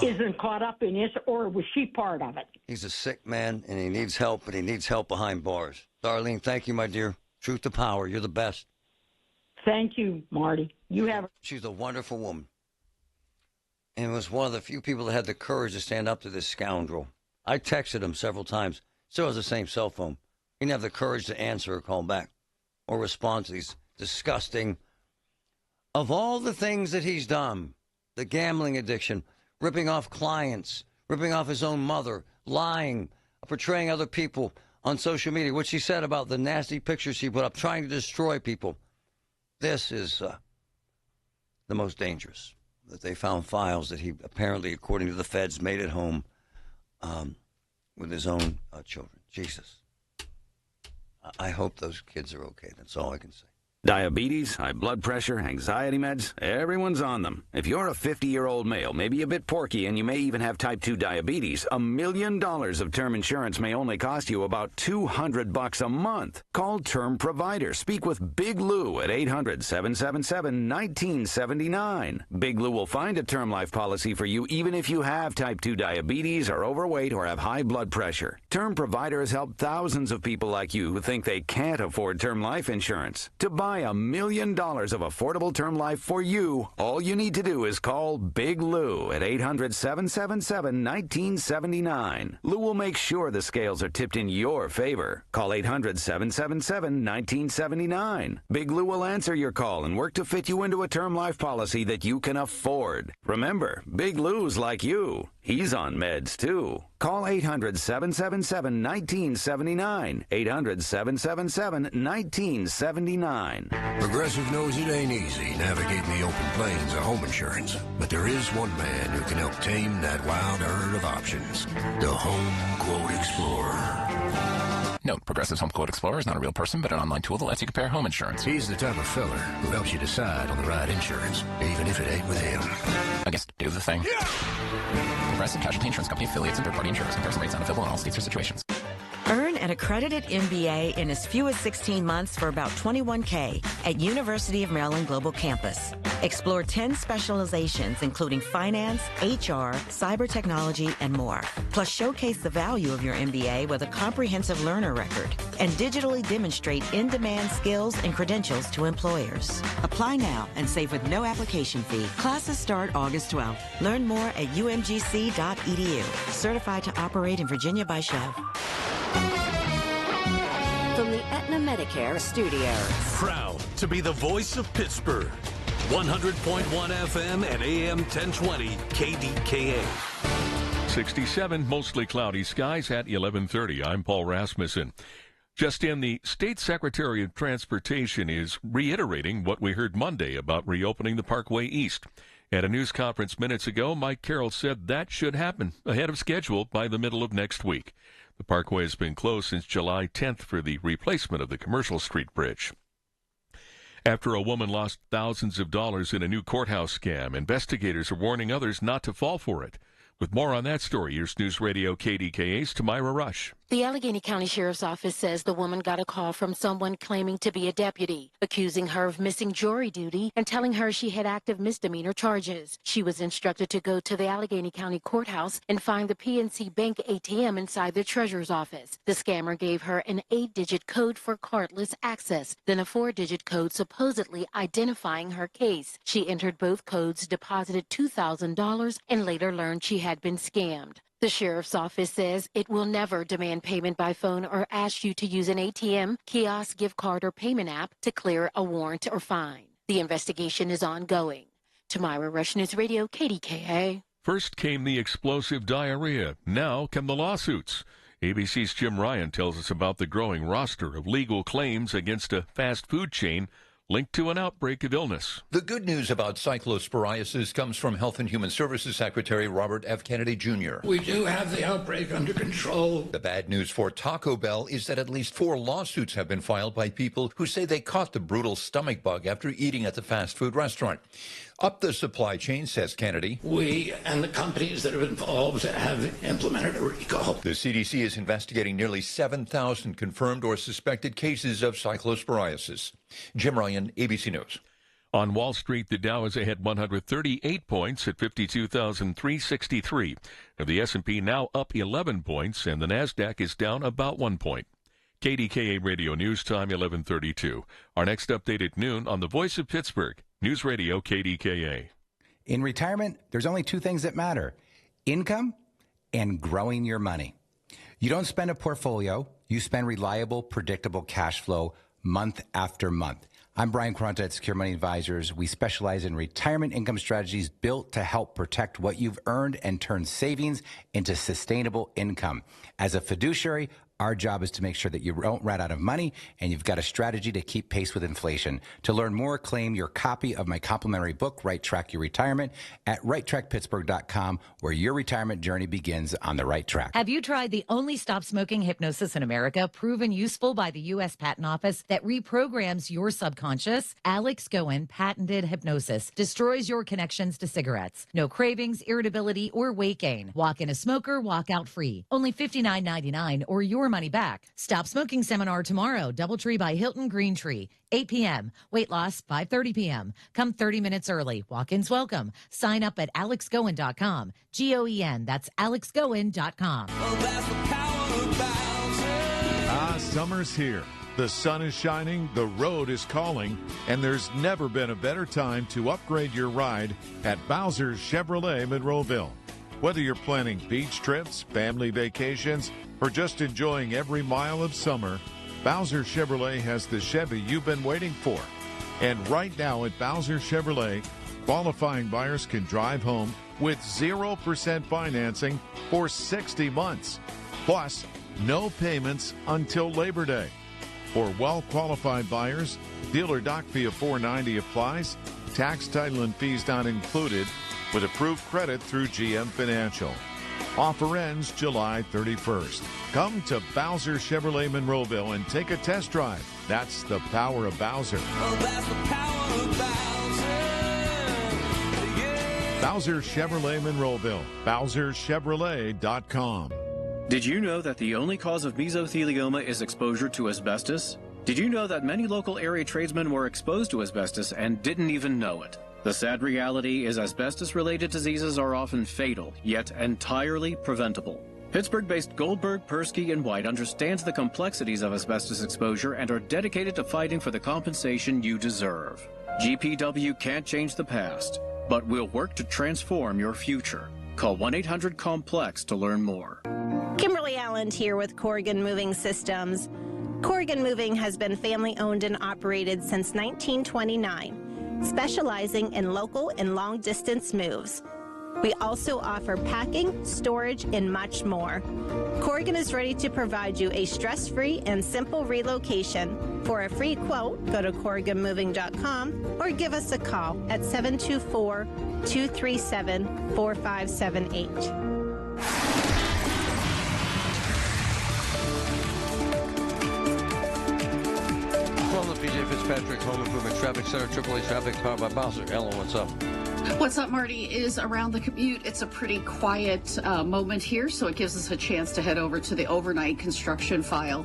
isn't caught up in this, or was she part of it? He's a sick man, and he needs help, but he needs help behind bars. Darlene, thank you, my dear. Truth to power. You're the best. Thank you, Marty. She's a wonderful woman. And was one of the few people that had the courage to stand up to this scoundrel. I texted him several times. Still has the same cell phone. He didn't have the courage to answer or call back or respond to these disgusting, of all the things that he's done, the gambling addiction, ripping off clients, ripping off his own mother, lying, portraying other people on social media, which he said about the nasty pictures he put up, trying to destroy people. This is the most dangerous, that they found files that he apparently, according to the feds, made at home with his own children. Jesus. I hope those kids are okay. That's all I can say. Diabetes, high blood pressure, anxiety meds, everyone's on them. If you're a 50-year-old male, maybe a bit porky, and you may even have type 2 diabetes, $1 million of term insurance may only cost you about $200 a month. Call Term Provider. Speak with Big Lou at 800-777-1979. Big Lou will find a term life policy for you even if you have type 2 diabetes, are overweight, or have high blood pressure. Term Provider has helped thousands of people like you who think they can't afford term life insurance. To buy $1 million of affordable term life for you, all you need to do is call Big Lou at 800-777-1979. Lou will make sure the scales are tipped in your favor. Call 800-777-1979. Big Lou will answer your call and work to fit you into a term life policy that you can afford. Remember, Big Lou's like you. He's on meds, too. Call 800-777-1979. 800-777-1979. Progressive knows it ain't easy navigating the open plains of home insurance, but there is one man who can help tame that wild herd of options. The Home Quote Explorer. Note, Progressive's Home Quote Explorer is not a real person, but an online tool that lets you compare home insurance. He's the type of feller who helps you decide on the right insurance, even if it ain't with him. I guess do the thing. Progressive Casualty Insurance Company affiliates and third-party insurers. Comparison rates not available in all states or situations. Earn an accredited MBA in as few as 16 months for about $21K at University of Maryland Global Campus. Explore 10 specializations, including finance, HR, cyber technology, and more. Plus, showcase the value of your MBA with a comprehensive learner record and digitally demonstrate in-demand skills and credentials to employers. Apply now and save with no application fee. Classes start August 12th. Learn more at umgc.edu. Certified to operate in Virginia by SCHEV. From the Aetna Medicare Studios. Proud to be the voice of Pittsburgh. 100.1 FM and AM 1020 KDKA. 67, mostly cloudy skies at 11:30. I'm Paul Rasmussen. Just in, the State Secretary of Transportation is reiterating what we heard Monday about reopening the Parkway East. At a news conference minutes ago, Mike Carroll said that should happen ahead of schedule by the middle of next week. The Parkway has been closed since July 10th for the replacement of the Commercial Street Bridge. After a woman lost thousands of dollars in a new courthouse scam, investigators are warning others not to fall for it. With more on that story, here's News Radio KDKA's Tamira Rush. The Allegheny County Sheriff's Office says the woman got a call from someone claiming to be a deputy, accusing her of missing jury duty and telling her she had active misdemeanor charges. She was instructed to go to the Allegheny County Courthouse and find the PNC Bank ATM inside the treasurer's office. The scammer gave her an 8-digit code for cardless access, then a 4-digit code supposedly identifying her case. She entered both codes, deposited $2,000, and later learned she had been scammed. The sheriff's office says it will never demand payment by phone or ask you to use an ATM, kiosk, gift card, or payment app to clear a warrant or fine. The investigation is ongoing. Tamira Rush, News Radio, KDKA. First came the explosive diarrhea. Now come the lawsuits. ABC's Jim Ryan tells us about the growing roster of legal claims against a fast food chain linked to an outbreak of illness. The good news about cyclosporiasis comes from Health and Human Services Secretary Robert F. Kennedy Jr. We do have the outbreak under control. The bad news for Taco Bell is that at least 4 lawsuits have been filed by people who say they caught the brutal stomach bug after eating at the fast food restaurant. Up the supply chain, says Kennedy. We and the companies that are involved have implemented a recall. The CDC is investigating nearly 7,000 confirmed or suspected cases of cyclosporiasis. Jim Ryan, ABC News. On Wall Street, the Dow is ahead 138 points at 52,363. The S&P now up 11 points, and the NASDAQ is down about 1 point. KDKA Radio News Time, 11:32. Our next update at noon on The Voice of Pittsburgh, News Radio KDKA. In retirement, there's only 2 things that matter: income and growing your money. You don't spend a portfolio, you spend reliable, predictable cash flow month after month. I'm Brian Quaranta at Secure Money Advisors. We specialize in retirement income strategies built to help protect what you've earned and turn savings into sustainable income. As a fiduciary, our job is to make sure that you don't run out of money and you've got a strategy to keep pace with inflation. To learn more, claim your copy of my complimentary book, Right Track Your Retirement, at righttrackpittsburgh.com, where your retirement journey begins on the right track. Have you tried the only stop smoking hypnosis in America, proven useful by the U.S. Patent Office that reprograms your subconscious? Alex Goen patented hypnosis destroys your connections to cigarettes. No cravings, irritability, or weight gain. Walk in a smoker, walk out free. Only $59.99 or your money back. Stop smoking seminar tomorrow, Doubletree by Hilton Green Tree, 8 p.m. Weight loss, 5:30 p.m. Come 30 minutes early. Walk-ins welcome. Sign up at alexgoen.com. Goen, that's alexgoen.com. Summer's here. The sun is shining, the road is calling, and there's never been a better time to upgrade your ride at Bowser's Chevrolet Monroeville. Whether you're planning beach trips, family vacations, or just enjoying every mile of summer, Bowser Chevrolet has the Chevy you've been waiting for. And right now at Bowser Chevrolet, qualifying buyers can drive home with 0% financing for 60 months. Plus, no payments until Labor Day. For well-qualified buyers, dealer doc fee of $490 applies, tax, title, and fees not included, with approved credit through GM Financial. Offer ends July 31st. Come to Bowser Chevrolet Monroeville and take a test drive. That's the power of Bowser. Oh, that's the power of Bowser. Yeah. Bowser Chevrolet Monroeville. BowserChevrolet.com. Did you know that the only cause of mesothelioma is exposure to asbestos? Did you know that many local area tradesmen were exposed to asbestos and didn't even know it? The sad reality is asbestos-related diseases are often fatal, yet entirely preventable. Pittsburgh-based Goldberg, Persky, and White understands the complexities of asbestos exposure and are dedicated to fighting for the compensation you deserve. GPW can't change the past, but we'll work to transform your future. Call 1-800-COMPLEX to learn more. Kimberly Allen here with Corrigan Moving Systems. Corrigan Moving has been family-owned and operated since 1929, specializing in local and long-distance moves. We also offer packing, storage, and much more. Corrigan is ready to provide you a stress-free and simple relocation. For a free quote, go to CorriganMoving.com or give us a call at 724-237-4578. From the PJ Fitzpatrick Home Improvement Traffic Center, AAA Traffic, powered by Bowser. Ellen, what's up? What's up, Marty, is around the commute. It's a pretty quiet moment here, so it gives us a chance to head over to the overnight construction file.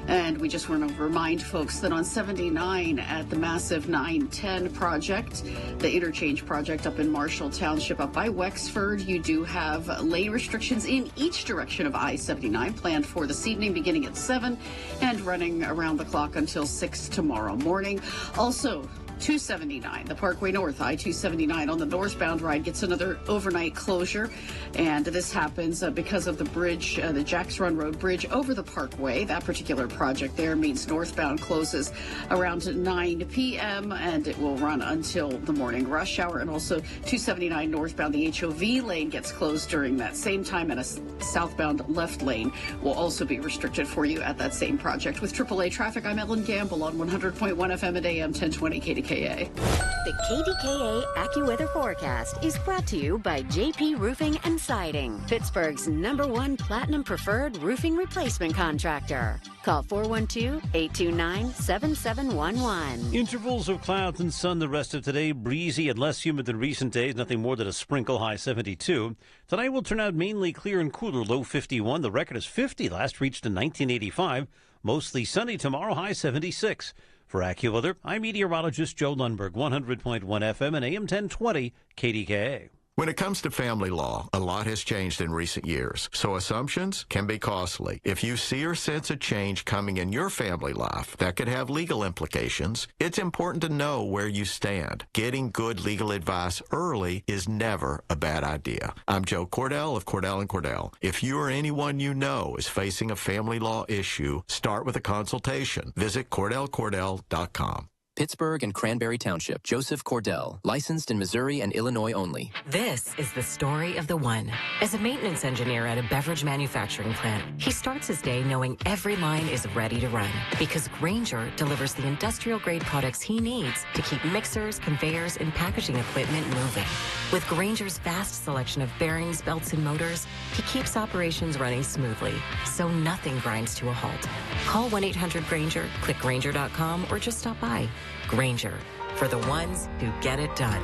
And we just want to remind folks that on 79 at the massive 910 project, the interchange project up in Marshall Township up by Wexford, you do have lane restrictions in each direction of I-79 planned for this evening beginning at 7 and running around the clock until 6 tomorrow morning. Also, 279, the Parkway North, I-279 on the northbound ride gets another overnight closure. And this happens because of the bridge, the Jacks Run Road Bridge over the Parkway. That particular project there means northbound closes around 9 p.m. and it will run until the morning rush hour. And also 279 northbound, the HOV lane gets closed during that same time, and a southbound left lane will also be restricted for you at that same project. With AAA Traffic, I'm Ellen Gamble on 100.1 FM at AM 1020 KDKA. The KDKA AccuWeather forecast is brought to you by JP Roofing and Siding, Pittsburgh's #1 Platinum Preferred Roofing Replacement Contractor. Call 412-829-7711. Intervals of clouds and sun the rest of today. Breezy and less humid than recent days. Nothing more than a sprinkle, high 72. Tonight will turn out mainly clear and cooler, low 51. The record is 50, last reached in 1985. Mostly sunny tomorrow, high 76. For AccuWeather, I'm meteorologist Joe Lundberg, 100.1 FM and AM 1020 KDKA. When it comes to family law, a lot has changed in recent years, so assumptions can be costly. If you see or sense a change coming in your family life that could have legal implications, it's important to know where you stand. Getting good legal advice early is never a bad idea. I'm Joe Cordell of Cordell & Cordell. If you or anyone you know is facing a family law issue, start with a consultation. Visit CordellCordell.com. Pittsburgh and Cranberry Township. Joseph Cordell, licensed in Missouri and Illinois only. This is the story of the one. As a maintenance engineer at a beverage manufacturing plant, he starts his day knowing every line is ready to run because Grainger delivers the industrial-grade products he needs to keep mixers, conveyors, and packaging equipment moving. With Grainger's vast selection of bearings, belts, and motors, he keeps operations running smoothly, so nothing grinds to a halt. Call 1-800-GRAINGER, click Grainger.com, or just stop by. Grainger, for the ones who get it done.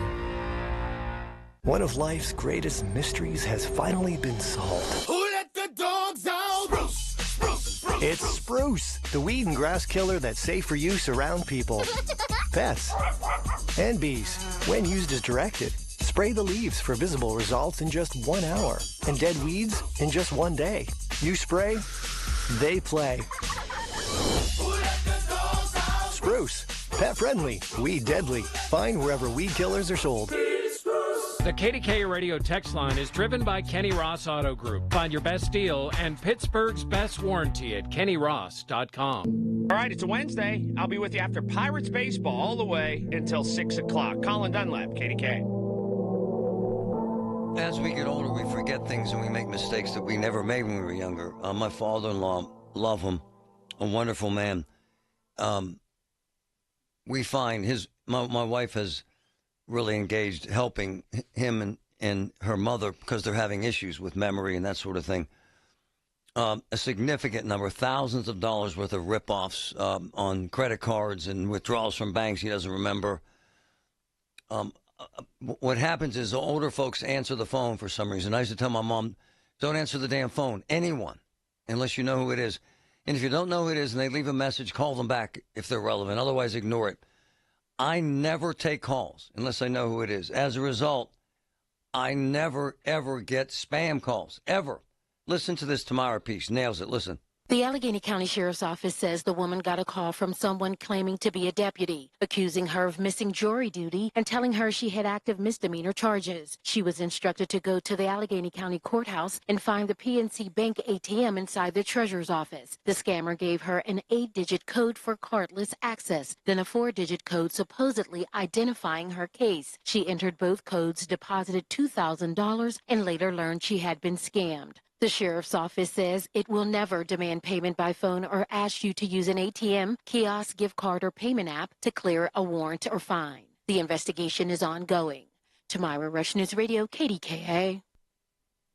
One of life's greatest mysteries has finally been solved. Who let the dogs out? Spruce, spruce, spruce. It's Spruce, the weed and grass killer that's safe for use around people, pets, and bees. When used as directed, spray the leaves for visible results in just 1 hour, and dead weeds in just 1 day. You spray, they play. Spruce, pet friendly, weed deadly. Find wherever weed killers are sold. The KDKA radio text line is driven by Kenny Ross Auto Group. Find your best deal and Pittsburgh's best warranty at KennyRoss.com. All right, it's a Wednesday. I'll be with you after Pirates baseball all the way until 6 o'clock. Colin Dunlap, KDK. As we get older, we forget things and we make mistakes that we never made when we were younger. My father-in-law, love him, a wonderful man. We find my wife has really engaged helping him and her mother because they're having issues with memory and that sort of thing. A significant number, thousands of dollars worth of rip-offs on credit cards and withdrawals from banks he doesn't remember. What happens is the older folks answer the phone for some reason. I used to tell my mom, don't answer the damn phone. Anyone. unless you know who it is. And if you don't know who it is and they leave a message, call them back if they're relevant. Otherwise, ignore it. I never take calls unless I know who it is. As a result, I never, ever get spam calls, ever. Listen to this Tamara piece. Nails it. Listen. The Allegheny County Sheriff's Office says the woman got a call from someone claiming to be a deputy, accusing her of missing jury duty and telling her she had active misdemeanor charges. She was instructed to go to the Allegheny County Courthouse and find the PNC Bank ATM inside the treasurer's office. The scammer gave her an 8-digit code for cardless access, then a 4-digit code supposedly identifying her case. She entered both codes, deposited $2,000, and later learned she had been scammed. The sheriff's office says it will never demand payment by phone or ask you to use an ATM, kiosk, gift card, or payment app to clear a warrant or fine. The investigation is ongoing. Tamara Rush News Radio, KDKA.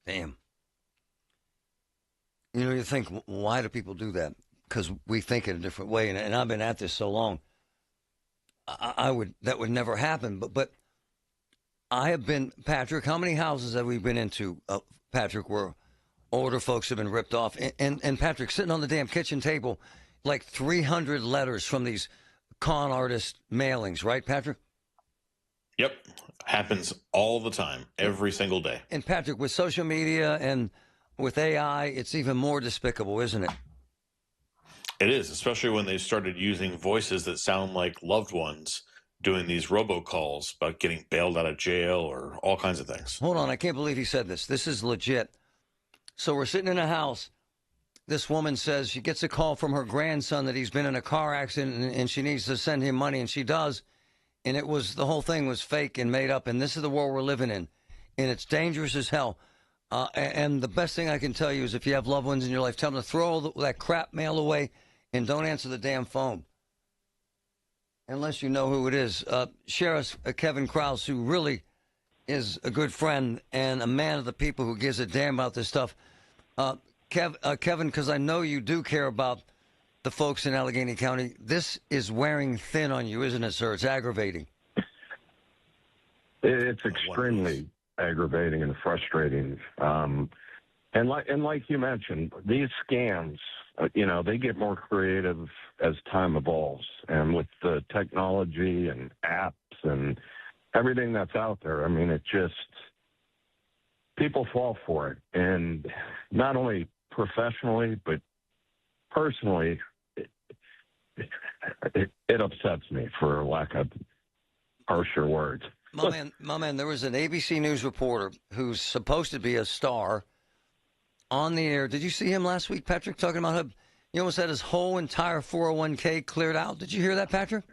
Damn. You know, you think, why do people do that? Because we think in a different way, and I've been at this so long. That would never happen. But I have been, Patrick, how many houses have we been into, Patrick, where older folks have been ripped off? And Patrick, sitting on the damn kitchen table, like 300 letters from these con artist mailings, right, Patrick? Yep. Happens all the time, every single day. And Patrick, with social media and with AI, it's even more despicable, isn't it? It is, especially when they started using voices that sound like loved ones doing these robocalls about getting bailed out of jail or all kinds of things. Hold on, I can't believe he said this. This is legit. So we're sitting in a house. This woman says she gets a call from her grandson that he's been in a car accident and she needs to send him money, and she does. And the whole thing was fake and made up, and this is the world we're living in. And it's dangerous as hell. And the best thing I can tell you is if you have loved ones in your life, tell them to throw all that crap mail away and don't answer the damn phone. Unless you know who it is. Sheriff Kevin Krause, who really is a good friend and a man of the people who gives a damn about this stuff. Kevin, because I know you do care about the folks in Allegheny County, this is wearing thin on you, isn't it, sir? It's aggravating. It's extremely aggravating and frustrating. And like you mentioned, these scams, they get more creative as time evolves. And with the technology and apps and everything that's out there, I mean, people fall for it. And not only professionally, but personally, it upsets me, for lack of harsher words. My man, there was an ABC News reporter who's supposed to be a star on the air. Did you see him last week, Patrick, talking about how he almost had his whole entire 401k cleared out? Did you hear that, Patrick?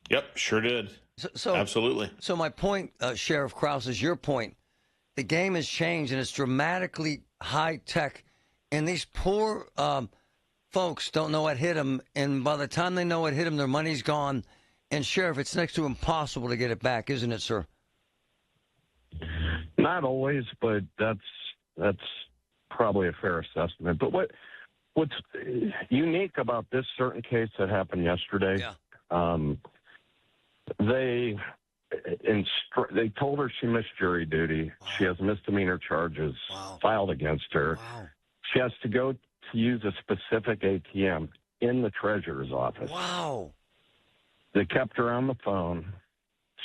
Yep, sure did. So absolutely. So my point, Sheriff Krause, is your point. The game has changed, and it's dramatically high-tech. And these poor folks don't know what hit them, and by the time they know what hit them, their money's gone. And, Sheriff, it's next to impossible to get it back, isn't it, sir? Not always, but that's probably a fair assessment. But what's unique about this certain case that happened yesterday, they told her she missed jury duty. Wow. She has misdemeanor charges filed against her. Wow. She has to go to use a specific ATM in the treasurer's office. Wow. They kept her on the phone.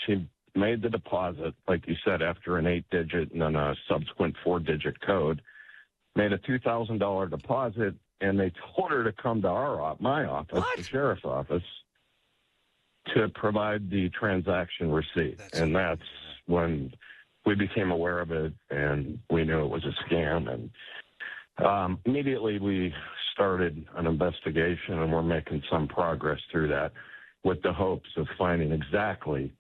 She made the deposit, like you said, after an 8-digit and then a subsequent 4-digit code. Made a $2,000 deposit, and they told her to come to my office, the sheriff's office, to provide the transaction receipt. That's when we became aware of it, and we knew it was a scam. And immediately we started an investigation, and we're making some progress through that with the hopes of finding exactly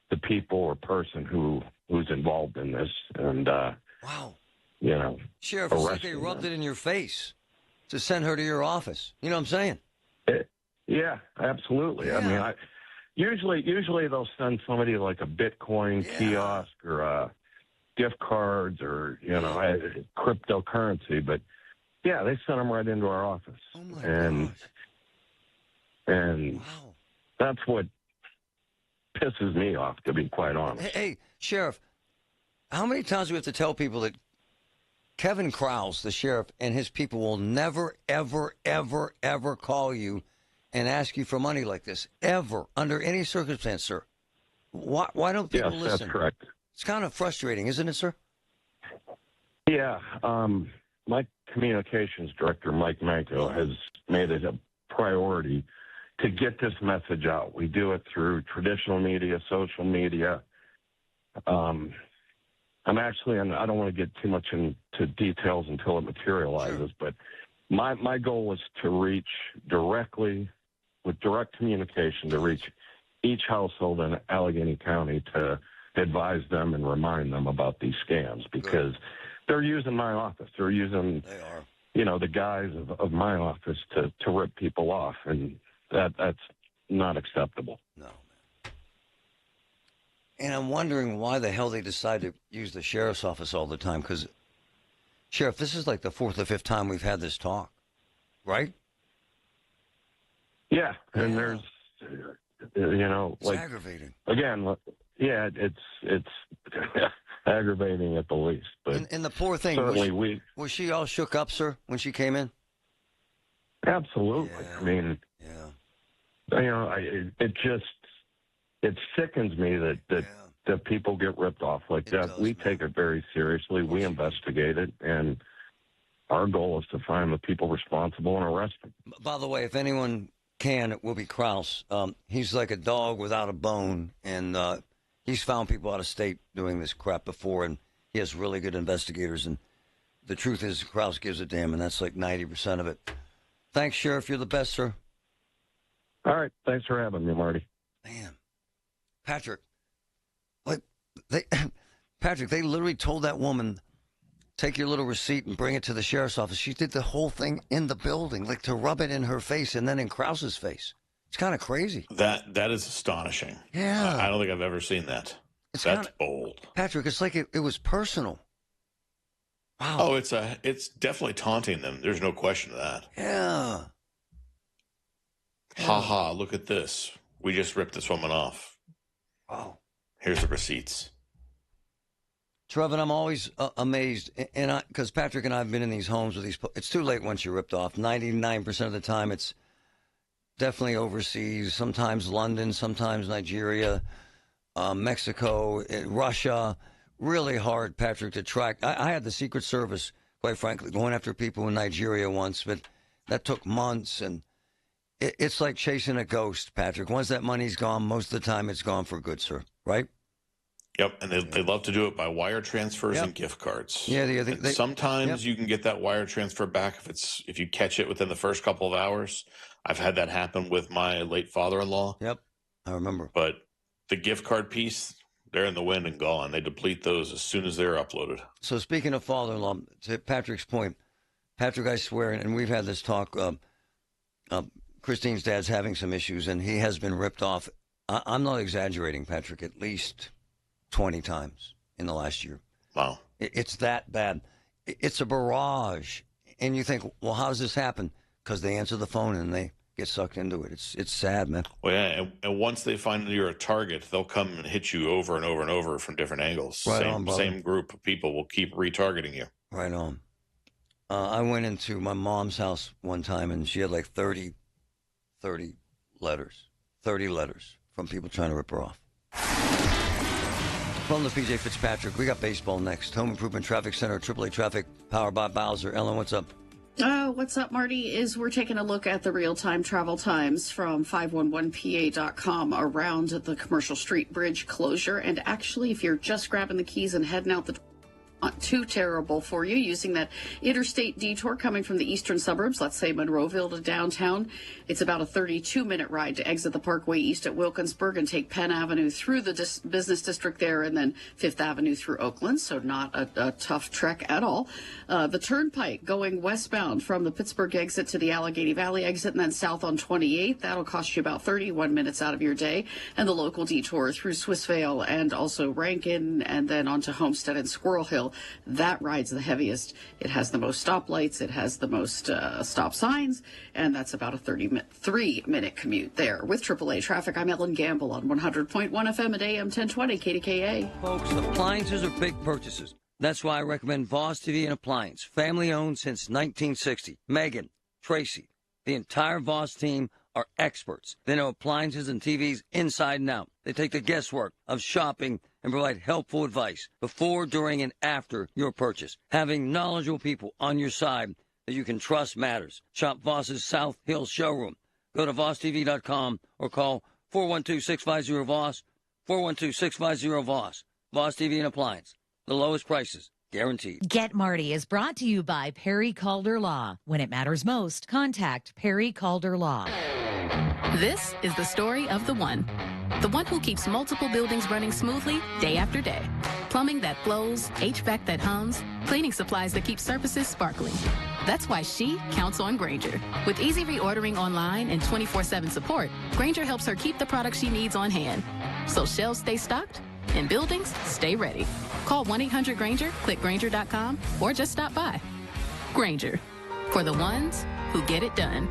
the people or person who's involved in this. And, Sheriff, it's like they rubbed it in your face to send her to your office. You know what I'm saying? Yeah, absolutely. Yeah. I mean, usually they'll send somebody like a Bitcoin kiosk or gift cards or, cryptocurrency. But, yeah, they sent them right into our office. Oh, my gosh. And that's what pisses me off, to be quite honest. Hey, Sheriff, how many times do we have to tell people that Kevin Krause, the sheriff, and his people will never, ever, ever, ever call you and ask you for money like this, ever, under any circumstance, sir. Why don't people listen? Yes, that's correct. It's kind of frustrating, isn't it, sir? Yeah. My communications director, Mike Manko, has made it a priority to get this message out. We do it through traditional media, social media. I'm actually, and I don't want to get too much into details until it materializes, but my goal is to reach directly, with direct communication, to reach each household in Allegheny County to advise them and remind them about these scams, because they're using my office. They're using, the guys of my office to rip people off, and that's not acceptable. No. And I'm wondering why the hell they decide to use the sheriff's office all the time, because, Sheriff, this is like the fourth or fifth time we've had this talk, right? Yeah, and there's, It's like, aggravating. Again, yeah, it's aggravating at the least. But and the poor thing, certainly was she all shook up, sir, when she came in? Absolutely. Yeah. I mean, it sickens me that people get ripped off like that. We take it very seriously. We investigate it, and our goal is to find the people responsible and arrest them. By the way, if anyone can, it will be Krause. He's like a dog without a bone, and he's found people out of state doing this crap before, and he has really good investigators. And the truth is, Krause gives a damn, and that's like 90% of it. Thanks, Sheriff. You're the best, sir. All right. Thanks for having me, Marty. Man, Patrick, Patrick, they literally told that woman, take your little receipt and bring it to the sheriff's office. She did the whole thing in the building, like to rub it in her face and then in Krause's face. It's kind of crazy. That is astonishing. Yeah. I don't think I've ever seen that. That's bold. Patrick, it's like it was personal. Wow. Oh, it's definitely taunting them. There's no question of that. Yeah. Ha ha, look at this. We just ripped this woman off. Wow. Here's the receipts. Trevin, I'm always amazed, and because Patrick and I have been in these homes with these. It's too late once you're ripped off. 99% of the time, it's definitely overseas. Sometimes London, sometimes Nigeria, Mexico, Russia. Really hard, Patrick, to track. I had the Secret Service, quite frankly, going after people in Nigeria once, but that took months, and it's like chasing a ghost, Patrick. Once that money's gone, most of the time it's gone for good, sir. Right? Yep, and they love to do it by wire transfers and gift cards. Yeah, sometimes you can get that wire transfer back if you catch it within the first couple of hours. I've had that happen with my late father-in-law. Yep, I remember. But the gift card piece, they're in the wind and gone. They deplete those as soon as they're uploaded. So speaking of father-in-law, to Patrick's point, Patrick, I swear, and we've had this talk, Christine's dad's having some issues, and he has been ripped off. I'm not exaggerating, Patrick, at least 20 times in the last year. Wow. It's that bad. It's a barrage. And you think, well, how does this happen? Because they answer the phone and they get sucked into it. It's sad, man. Well, yeah, and once they find you're a target, they'll come and hit you over and over and over from different angles. Same group of people will keep retargeting you. Right on. I went into my mom's house one time, and she had like 30 letters. 30 letters from people trying to rip her off. From the PJ Fitzpatrick, we got baseball next. Home Improvement Traffic Center, AAA Traffic, powered by Bowser. Ellen, what's up? What's up, Marty? We're taking a look at the real-time travel times from 511pa.com around the Commercial Street Bridge closure. And actually, if you're just grabbing the keys and heading out the not too terrible for you, using that interstate detour coming from the eastern suburbs, let's say Monroeville to downtown. It's about a 32-minute ride to exit the Parkway east at Wilkinsburg and take Penn Avenue through the business district there and then 5th Avenue through Oakland, so not a tough trek at all. The Turnpike going westbound from the Pittsburgh exit to the Allegheny Valley exit and then south on 28th, that'll cost you about 31 minutes out of your day. And the local detour through Swissvale and also Rankin and then onto Homestead and Squirrel Hill. That ride's the heaviest. It has the most stoplights. It has the most stop signs. And that's about a 3-minute commute there. With AAA Traffic, I'm Ellen Gamble on 100.1 FM at AM 1020 KDKA. Folks, appliances are big purchases. That's why I recommend Voss TV and Appliance, family-owned since 1960. Megan, Tracy, the entire Voss team are experts. They know appliances and TVs inside and out. They take the guesswork of shopping and provide helpful advice before, during, and after your purchase. Having knowledgeable people on your side that you can trust matters. Shop Voss's South Hill showroom. Go to VossTV.com or call 412-650-VOSS, 412-650-VOSS. Voss TV and Appliance. The lowest prices, guaranteed. Get Marty is brought to you by Perry Calder Law. When it matters most, contact Perry Calder Law. This is the story of the one who keeps multiple buildings running smoothly day after day. Plumbing that flows, HVAC that hums, cleaning supplies that keep surfaces sparkling. That's why she counts on Grainger. With easy reordering online and 24/7 support, Grainger helps her keep the products she needs on hand. So shelves stay stocked and buildings stay ready. Call 1-800-GRAINGER, click Grainger.com, or just stop by. Grainger, for the ones who get it done.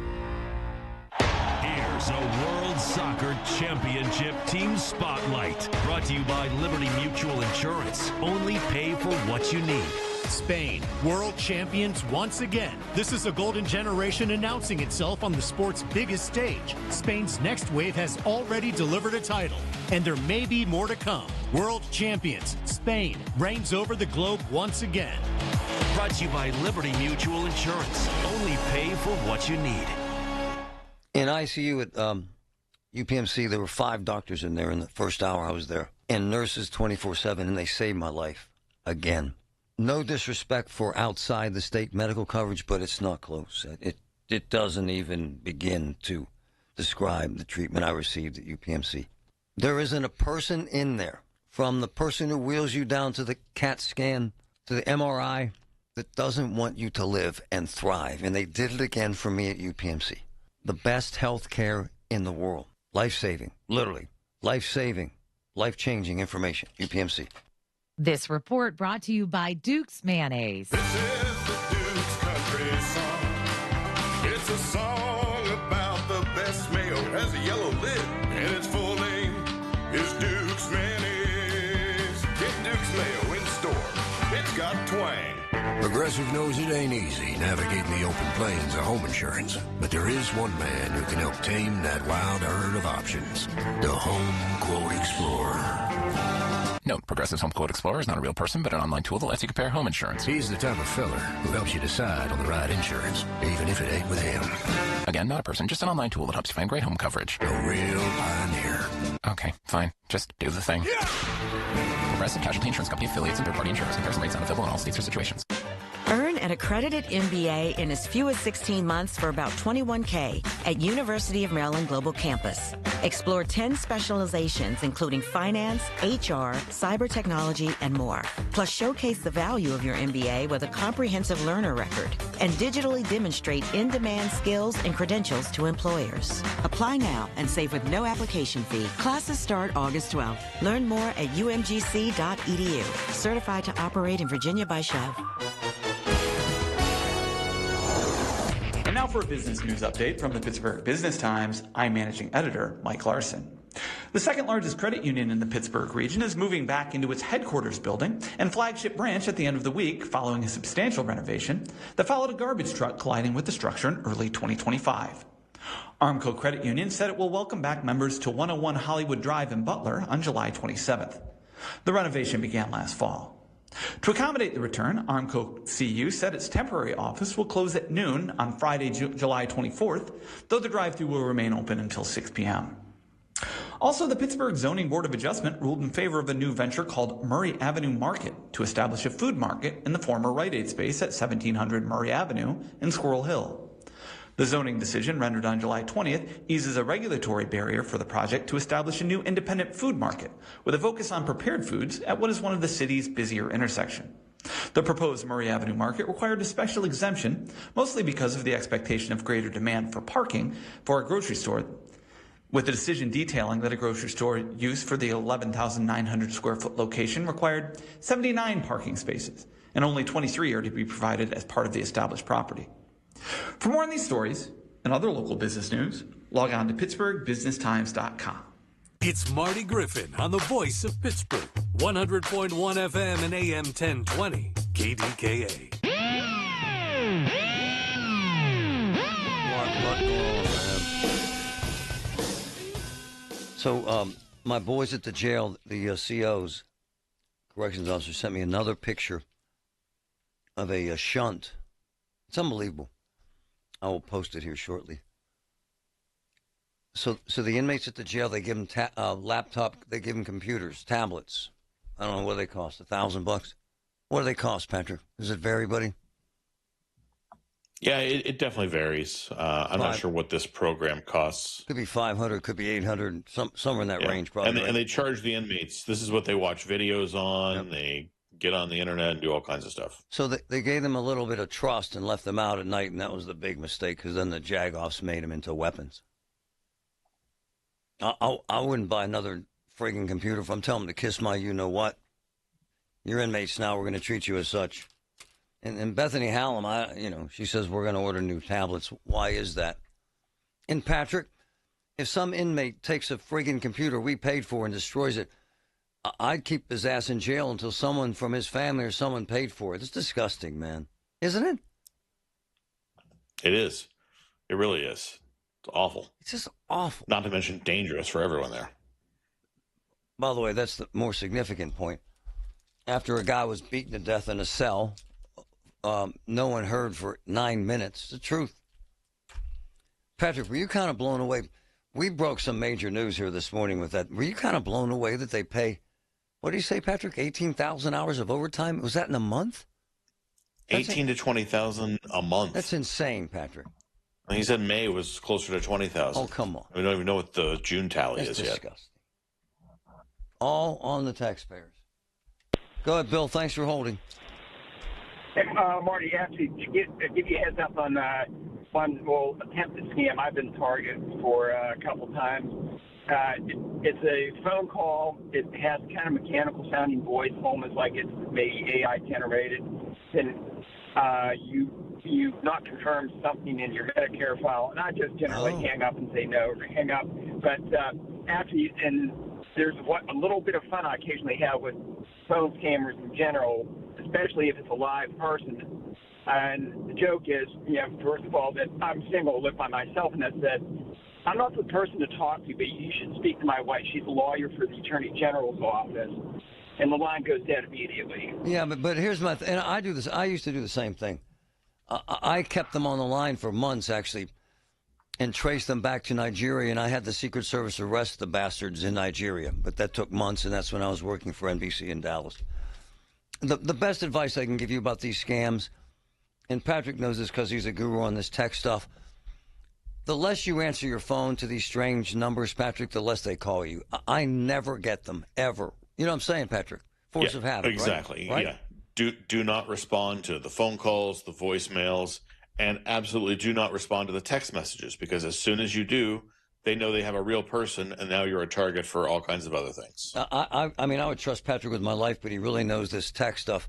Here's a World Soccer Championship Team Spotlight, brought to you by Liberty Mutual Insurance. Only pay for what you need. Spain, world champions once again. This is a golden generation announcing itself on the sport's biggest stage. Spain's next wave has already delivered a title, and there may be more to come. World champions, Spain reigns over the globe once again. Brought to you by Liberty Mutual Insurance. Only pay for what you need. In ICU at UPMC, there were 5 doctors in there in the first hour I was there, and nurses 24/7, and they saved my life again. No disrespect for outside the state medical coverage, but it's not close. It doesn't even begin to describe the treatment I received at UPMC. There isn't a person in there, from the person who wheels you down to the CAT scan, to the MRI, that doesn't want you to live and thrive. And they did it again for me at UPMC. The best health care in the world. Life-saving, literally. Life-saving, life-changing information. UPMC. This report brought to you by Duke's Mayonnaise. This is the Duke's Country Song. It's a song about the best mayo. It has a yellow lid, and its full name is Duke's Mayonnaise. Get Duke's Mayo in store. It's got twang. Progressive knows it ain't easy navigating the open plains of home insurance, but there is one man who can help tame that wild herd of options. The Home Quote Explorer. Note, Progressive's Home Quote Explorer is not a real person, but an online tool that lets you compare home insurance. He's the type of fella who helps you decide on the right insurance, even if it ain't with him. Again, not a person, just an online tool that helps you find great home coverage. A real pioneer. Okay, fine. Just do the thing. Progressive Casualty Insurance Company affiliates and third-party insurers. Comparison rates not available in all states or situations. Earn an accredited MBA in as few as 16 months for about $21K at University of Maryland Global Campus. Explore 10 specializations, including finance, HR, cyber technology, and more. Plus, showcase the value of your MBA with a comprehensive learner record and digitally demonstrate in-demand skills and credentials to employers. Apply now and save with no application fee. Classes start August 12th. Learn more at umgc.edu. Certified to operate in Virginia by Shove. And now for a business news update from the Pittsburgh Business Times. I'm managing editor Mike Larson. The second largest credit union in the Pittsburgh region is moving back into its headquarters building and flagship branch at the end of the week following a substantial renovation that followed a garbage truck colliding with the structure in early 2025. Armco Credit Union said it will welcome back members to 101 Hollywood Drive in Butler on July 27th. The renovation began last fall. To accommodate the return, Armco CU said its temporary office will close at noon on Friday, July 24th, though the drive-thru will remain open until 6 p.m. Also, the Pittsburgh Zoning Board of Adjustment ruled in favor of a new venture called Murray Avenue Market to establish a food market in the former Rite Aid space at 1700 Murray Avenue in Squirrel Hill. The zoning decision, rendered on July 20th, eases a regulatory barrier for the project to establish a new independent food market with a focus on prepared foods at what is one of the city's busier intersections. The proposed Murray Avenue Market required a special exemption, mostly because of the expectation of greater demand for parking for a grocery store, with the decision detailing that a grocery store use for the 11,900 square foot location required 79 parking spaces, and only 23 are to be provided as part of the established property. For more on these stories and other local business news, log on to PittsburghBusinessTimes.com. It's Marty Griffin on the voice of Pittsburgh. 100.1 FM and AM 1020. KDKA. What going on, man? So, my boys at the jail, the COs, corrections officer, sent me another picture of a shunt. It's unbelievable. I will post it here shortly. So the inmates at the jail, they give them laptop, they give them computers, tablets. I don't know what they cost, $1,000. What do they cost, Patrick? Does it vary, buddy? Yeah, it definitely varies. I'm not sure what this program costs. Could be 500, could be 800, somewhere in that range, probably. And they charge the inmates. This is what they watch videos on. Yep. They get on the internet and do all kinds of stuff. So they gave them a little bit of trust and left them out at night, and that was the big mistake because then the jagoffs made them into weapons. I wouldn't buy another frigging computer if I'm telling them to kiss my you-know-what. You're inmates now. We're going to treat you as such. And Bethany Hallam, she says we're going to order new tablets. Why is that? And Patrick, if some inmate takes a friggin' computer we paid for and destroys it, I'd keep his ass in jail until someone from his family or someone paid for it. It's disgusting, man. Isn't it? It is. It really is. It's awful. It's just awful. Not to mention dangerous for everyone there. By the way, that's the more significant point. After a guy was beaten to death in a cell, no one heard for 9 minutes. It's the truth. Patrick, were you kind of blown away? We broke some major news here this morning with that. Were you kind of blown away that they pay, what do you say, Patrick, 18,000 hours of overtime? Was that in a month? 18 to 20,000 a month. That's insane, Patrick. He said May was closer to 20,000. Oh, come on. We don't even know what the June tally is disgusting. yet. All on the taxpayers. Go ahead, Bill. Thanks for holding. Marty, actually, to give you a heads up on one attempted scam I've been targeted for a couple times. It's a phone call. It has kind of mechanical sounding voice, almost like it's maybe AI generated. And you've not confirmed something in your Medicare file, and I just generally hang up and say no or hang up. But and there's a little bit of fun I occasionally have with phone scammers in general, especially if it's a live person. And the joke is, first of all, that I'm single, live by myself, and that said, I'm not the person to talk to, but you should speak to my wife. She's a lawyer for the Attorney General's office. And the line goes dead immediately. Yeah, but here's my and I do this. I used to do the same thing. I kept them on the line for months, actually, and traced them back to Nigeria, and I had the Secret Service arrest the bastards in Nigeria. But that took months, and that's when I was working for NBC in Dallas. The best advice I can give you about these scams, and Patrick knows this because he's a guru on this tech stuff, the less you answer your phone to these strange numbers, Patrick, the less they call you. I never get them, ever. You know what I'm saying, Patrick? Force of habit, exactly. Right? Yeah. Do not respond to the phone calls, the voicemails, and absolutely do not respond to the text messages, because as soon as you do, they know they have a real person, and now you're a target for all kinds of other things. I mean, I would trust Patrick with my life, but he really knows this tech stuff.